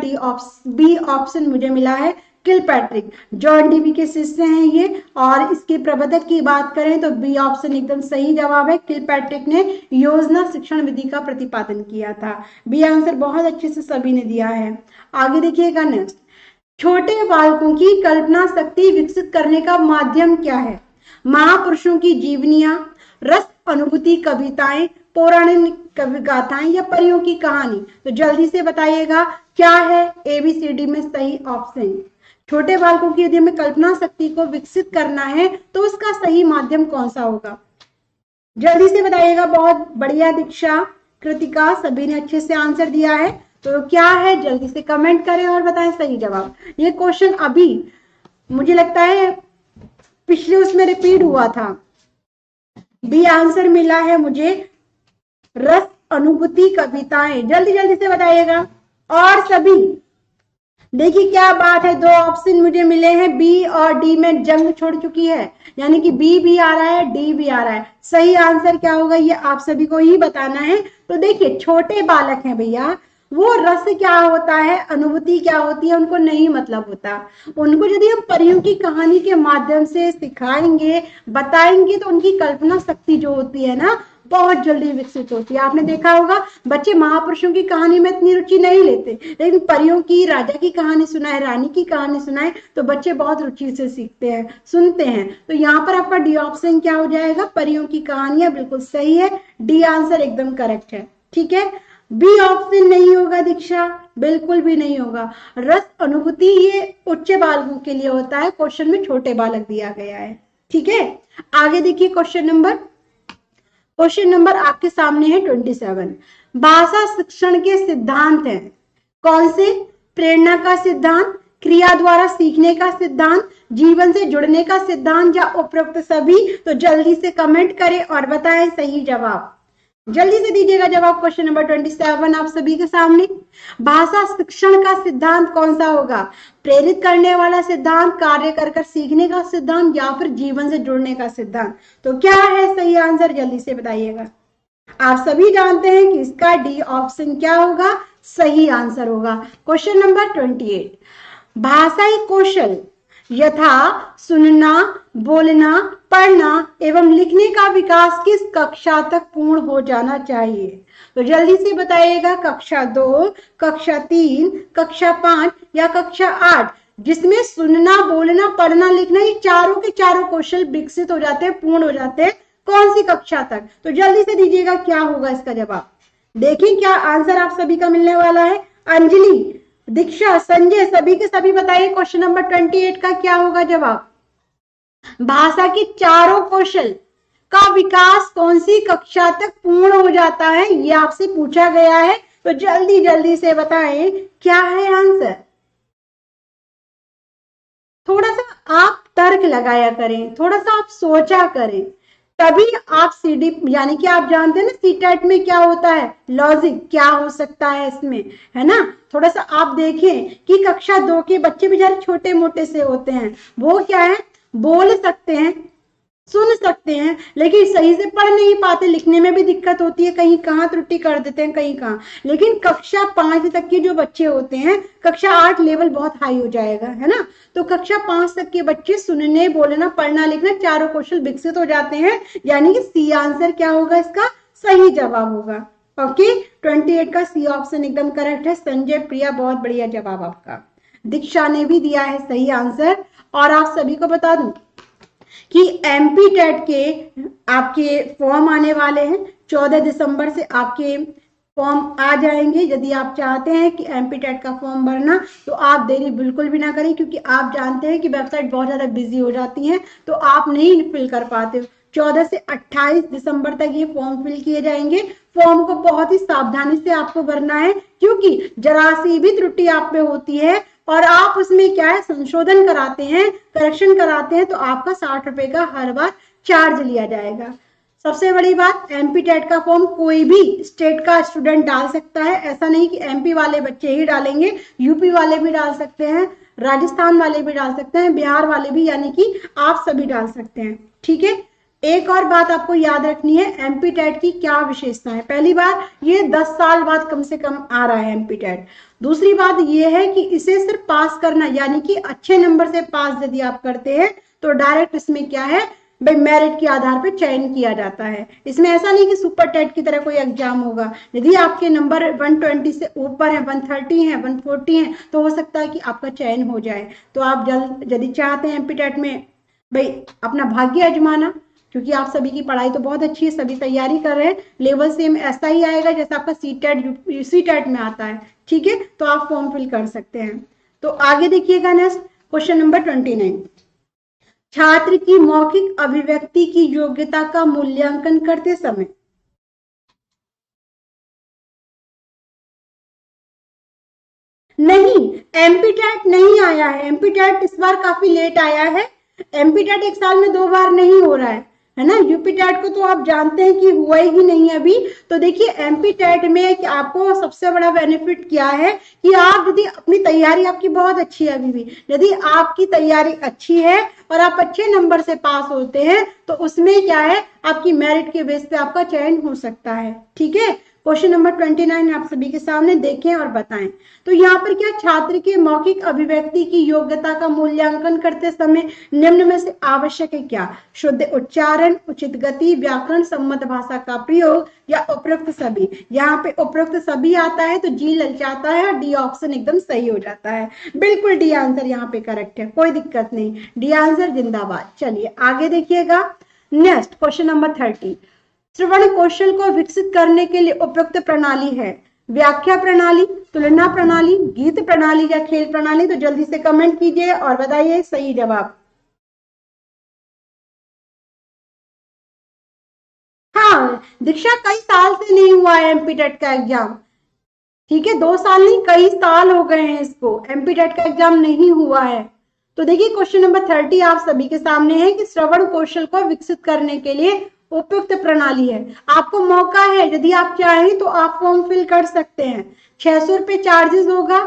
बी ऑप्शन मुझे मिला है, किलपैट्रिक। जॉन डीवी के शिष्य हैं ये। और इसके प्रवर्तक की बात करें तो बी ऑप्शन एकदम सही जवाब है। किलपैट्रिक ने योजना शिक्षण विधि का प्रतिपादन किया था। बी आंसर बहुत अच्छे से सभी ने दिया है। आगे देखिएगा नेक्स्ट, छोटे बालकों की कल्पना शक्ति विकसित करने का माध्यम क्या है? महापुरुषों की जीवनियां, रस अनुभूति कविताएं, पौराणिक गाथाएं या परियों की कहानी? तो जल्दी से बताइएगा क्या है ABCD में सही ऑप्शन। छोटे बालकों की यदि हमें कल्पना शक्ति को विकसित करना है तो उसका सही माध्यम कौन सा होगा? जल्दी से बताइएगा। बहुत बढ़िया दीक्षा, कृतिका, सभी ने अच्छे से आंसर दिया है। तो क्या है जल्दी से कमेंट करें और बताएं सही जवाब। ये क्वेश्चन अभी मुझे लगता है पिछले उसमें रिपीट हुआ था। बी आंसर मिला है मुझे, रस अनुभूति कविताएं। जल्दी जल्दी से बताइएगा। और सभी। देखिए क्या बात है, दो ऑप्शन मुझे मिले हैं, बी और डी में जंग छोड़ चुकी है, यानी कि बी भी आ रहा है, डी भी आ रहा है। सही आंसर क्या होगा ये आप सभी को ही बताना है। तो देखिए छोटे बालक हैं भैया, वो रस क्या होता है, अनुभूति क्या होती है, उनको नहीं मतलब होता। उनको यदि हम परियों की कहानी के माध्यम से सिखाएंगे, बताएंगे, तो उनकी कल्पना शक्ति जो होती है ना, बहुत जल्दी विकसित होती है। आपने देखा होगा बच्चे महापुरुषों की कहानी में इतनी रुचि नहीं लेते, लेकिन परियों की, राजा की कहानी सुनाए, रानी की कहानी सुनाए, तो बच्चे बहुत रुचि से सीखते हैं, सुनते हैं। तो यहाँ पर आपका डी ऑप्शन क्या हो जाएगा, परियों की कहानियां, बिल्कुल सही है। डी आंसर एकदम करेक्ट है। ठीक है, बी ऑप्शन नहीं होगा दीक्षा, बिल्कुल भी नहीं होगा। रस अनुभूति ये उच्च बालकों के लिए होता है, क्वेश्चन में छोटे बालक दिया गया है। ठीक है, आगे देखिए क्वेश्चन नंबर आपके सामने है 27। भाषा शिक्षण के सिद्धांत हैं कौन से? प्रेरणा का सिद्धांत, क्रिया द्वारा सीखने का सिद्धांत, जीवन से जुड़ने का सिद्धांत, या उपरोक्त सभी? तो जल्दी से कमेंट करें और बताएं सही जवाब। जल्दी से दीजिएगा जवाब। क्वेश्चन नंबर 27 आप सभी के सामने। भाषा शिक्षण का सिद्धांत कौन सा होगा? प्रेरित करने वाला सिद्धांत, कार्य कर कर सीखने का सिद्धांत, या फिर जीवन से जुड़ने का सिद्धांत? तो क्या है सही आंसर, जल्दी से बताइएगा। आप सभी जानते हैं कि इसका डी ऑप्शन क्या होगा, सही आंसर होगा। Question number 28। भाषाई कौशल यथा सुनना, बोलना, पढ़ना एवं लिखने का विकास किस कक्षा तक पूर्ण हो जाना चाहिए? तो जल्दी से बताइएगा, कक्षा 2, कक्षा 3, कक्षा 5 या कक्षा 8, जिसमें सुनना, बोलना, पढ़ना, लिखना, ये चारों के चारों कौशल विकसित हो जाते हैं, पूर्ण हो जाते हैं, कौन सी कक्षा तक? तो जल्दी से दीजिएगा क्या होगा इसका जवाब। देखिए क्या आंसर आप सभी का मिलने वाला है। अंजलि, दीक्षा, संजय, सभी के सभी बताइए क्वेश्चन नंबर 28 का क्या होगा जवाब। भाषा की चारों कौशल का विकास कौन सी कक्षा तक पूर्ण हो जाता है, ये आपसे पूछा गया है। तो जल्दी जल्दी से बताएं क्या है आंसर। थोड़ा सा आप तर्क लगाया करें, थोड़ा सा आप सोचा करें, तभी आप सीडी, यानी कि आप जानते हैं ना सीटेट में क्या होता है, लॉजिक क्या हो सकता है इसमें, है ना। थोड़ा सा आप देखें कि कक्षा 2 के बच्चे बेचारे छोटे मोटे से होते हैं, वो क्या है, बोल सकते हैं, सुन सकते हैं, लेकिन सही से पढ़ नहीं पाते, लिखने में भी दिक्कत होती है, कहीं कहाँ त्रुटि कर देते हैं, कहीं कहाँ। लेकिन कक्षा 5 तक के जो बच्चे होते हैं, कक्षा 8 लेवल बहुत हाई हो जाएगा, है ना। तो कक्षा 5 तक के बच्चे सुनने, बोलना, पढ़ना, लिखना चारों कौशल विकसित हो जाते हैं, यानी कि सी आंसर क्या होगा इसका, सही जवाब होगा। ओके, 28 का सी ऑप्शन एकदम करेक्ट है। संजय, प्रिया, बहुत बढ़िया जवाब आपका। दीक्षा ने भी दिया है सही आंसर। और आप सभी को बता दूं कि एमपी टेट के आपके फॉर्म आने वाले हैं, 14 दिसंबर से आपके फॉर्म आ जाएंगे। यदि आप चाहते हैं कि एमपी टेट का फॉर्म भरना, तो आप देरी बिल्कुल भी ना करें, क्योंकि आप जानते हैं कि वेबसाइट बहुत ज्यादा बिजी हो जाती है, तो आप नहीं फिल कर पाते। 14 से 28 दिसंबर तक ये फॉर्म फिल किए जाएंगे। फॉर्म को बहुत ही सावधानी से आपको भरना है, क्योंकि जरा सी भी त्रुटि आप में होती है और आप उसमें क्या है, संशोधन कराते हैं, करेक्शन कराते हैं, तो आपका 60 रुपए का हर बार चार्ज लिया जाएगा। सबसे बड़ी बात, एमपी टेट का फॉर्म कोई भी स्टेट का स्टूडेंट डाल सकता है, ऐसा नहीं कि एमपी वाले बच्चे ही डालेंगे, यूपी वाले भी डाल सकते हैं, राजस्थान वाले भी डाल सकते हैं, बिहार वाले भी, यानी कि आप सभी डाल सकते हैं। ठीक है, एक और बात आपको याद रखनी है, एमपी टेट की क्या विशेषता है। पहली बात, ये 10 साल बाद कम से कम आ रहा है एमपी टेट। दूसरी बात ये है कि इसे सिर्फ पास करना, यानी कि अच्छे नंबर से पास यदि आप करते हैं, तो डायरेक्ट इसमें क्या है भाई, मेरिट के आधार पर चयन किया जाता है। इसमें ऐसा नहीं कि सुपर टेट की तरह कोई एग्जाम होगा। यदि आपके नंबर 120 से ऊपर है, 130 है, 140 है, तो हो सकता है कि आपका चयन हो जाए। तो आप जल्द यदि चाहते हैं एमपी टेट में भाई अपना भाग्य आजमाना, क्योंकि आप सभी की पढ़ाई तो बहुत अच्छी है, सभी तैयारी कर रहे हैं, लेवल सेम ऐसा ही आएगा जैसा आपका सी टेट में आता है। ठीक है, तो आप फॉर्म फिल कर सकते हैं। तो आगे देखिएगा नेक्स्ट क्वेश्चन नंबर 29। छात्र की मौखिक अभिव्यक्ति की योग्यता का मूल्यांकन करते समय नहीं, एमपी टेट नहीं आया है, एमपी टेट इस बार काफी लेट आया है। एमपी टेट एक साल में 2 बार नहीं हो रहा है, है ना। यूपी टेट को तो आप जानते हैं कि हुआ ही नहीं है अभी। तो देखिए एमपी टेट में कि आपको सबसे बड़ा बेनिफिट क्या है कि आप यदि अपनी तैयारी आपकी बहुत अच्छी है अभी भी, यदि आपकी तैयारी अच्छी है और आप अच्छे नंबर से पास होते हैं तो उसमें क्या है, आपकी मेरिट के बेस पे आपका चयन हो सकता है। ठीक है, क्वेश्चन नंबर 29 आप सभी के सामने देखें और बताएं। तो यहाँ पर क्या, छात्र के मौखिक अभिव्यक्ति की योग्यता का मूल्यांकन करते समय निम्न में से आवश्यक है क्या? शुद्ध उच्चारण, उचित गति, व्याकरण सम्मत भाषा का प्रयोग या उपरोक्त सभी। यहाँ पे उपरोक्त सभी आता है तो जी ललचाता है और डी ऑप्शन एकदम सही हो जाता है। बिल्कुल डी आंसर यहाँ पे करेक्ट है, कोई दिक्कत नहीं, डी आंसर जिंदाबाद। चलिए आगे देखिएगा। नेक्स्ट क्वेश्चन नंबर 30, श्रवण कौशल को विकसित करने के लिए उपयुक्त प्रणाली है व्याख्या प्रणाली, तुलना प्रणाली, गीत प्रणाली या खेल प्रणाली। तो जल्दी से कमेंट कीजिए और बताइए सही जवाब। हाँ दीक्षा, कई साल से नहीं हुआ है एमपी टेट का एग्जाम। ठीक है, 2 साल नहीं कई साल हो गए हैं इसको, एमपी टेट का एग्जाम नहीं हुआ है। तो देखिए क्वेश्चन नंबर 30 आप सभी के सामने है कि श्रवण कौशल को विकसित करने के लिए उपयुक्त प्रणाली है। आपको मौका है, यदि आप चाहें तो आप फॉर्म फिल कर सकते हैं। 600 रुपए चार्जेस होगा।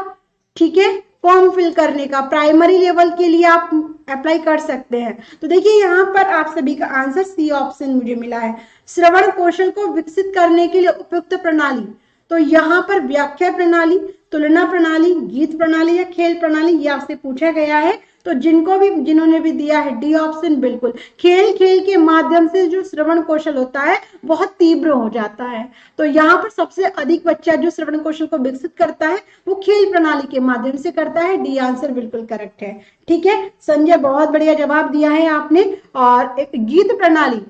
ठीक है, फॉर्म फिल करने का प्राइमरी लेवल के लिए आप अप्लाई कर सकते हैं। तो देखिए यहाँ पर आप सभी का आंसर सी ऑप्शन मुझे मिला है, श्रवण कौशल को विकसित करने के लिए उपयुक्त प्रणाली। तो यहाँ पर व्याख्या प्रणाली, तुलना प्रणाली, गीत प्रणाली या खेल प्रणाली ये आपसे पूछा गया है। तो जिनको भी, जिन्होंने भी दिया है डी ऑप्शन, बिल्कुल खेल, खेल के माध्यम से जो श्रवण कौशल होता है बहुत तीव्र हो जाता है। तो यहाँ पर सबसे अधिक बच्चा जो श्रवण कौशल को विकसित करता है वो खेल प्रणाली के माध्यम से करता है। डी आंसर बिल्कुल करेक्ट है। ठीक है संजय, बहुत बढ़िया जवाब दिया है आपने। और एक गीत प्रणाली,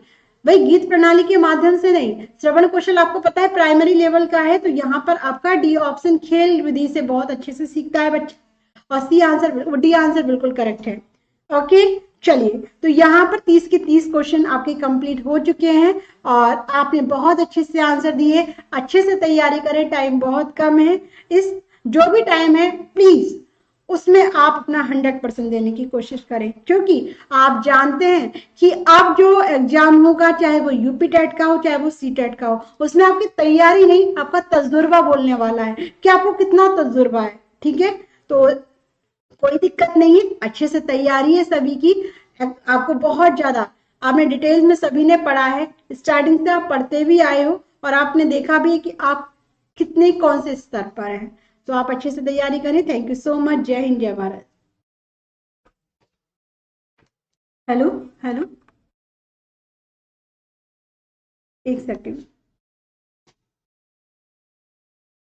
भाई गीत प्रणाली के माध्यम से नहीं, श्रवण कौशल आपको पता है प्राइमरी लेवल का है। तो यहाँ पर आपका डी ऑप्शन खेल विधि से बहुत अच्छे से सीखता है बच्चा, और सी आंसर, डी आंसर बिल्कुल करेक्ट है। ओके चलिए, तो यहाँ पर 30 के 30 क्वेश्चन आपके कंप्लीट हो चुके हैं और आपने बहुत अच्छे से आंसर दिए। अच्छे से तैयारी करें, टाइम बहुत कम है। इस जो भी टाइम है प्लीज उसमें आप अपना 100% देने की कोशिश करें, क्योंकि आप जानते हैं कि अब जो एग्जाम होगा, चाहे वो यूपी टेट का हो चाहे वो सी टेट का हो, उसमें आपकी तैयारी नहीं आपका तजुर्बा बोलने वाला है कि आपको कितना तजुर्बा है। ठीक है, तो कोई दिक्कत नहीं है, अच्छे से तैयारी है सभी की। आपको बहुत ज्यादा, आपने डिटेल्स में सभी ने पढ़ा है, स्टार्टिंग से आप पढ़ते भी आए हो और आपने देखा भी है कि आप कितने कौन से स्तर पर हैं। तो आप अच्छे से तैयारी करें। Thank you so much. जय हिंद, जय भारत। हेलो हेलो, एक सेकेंड।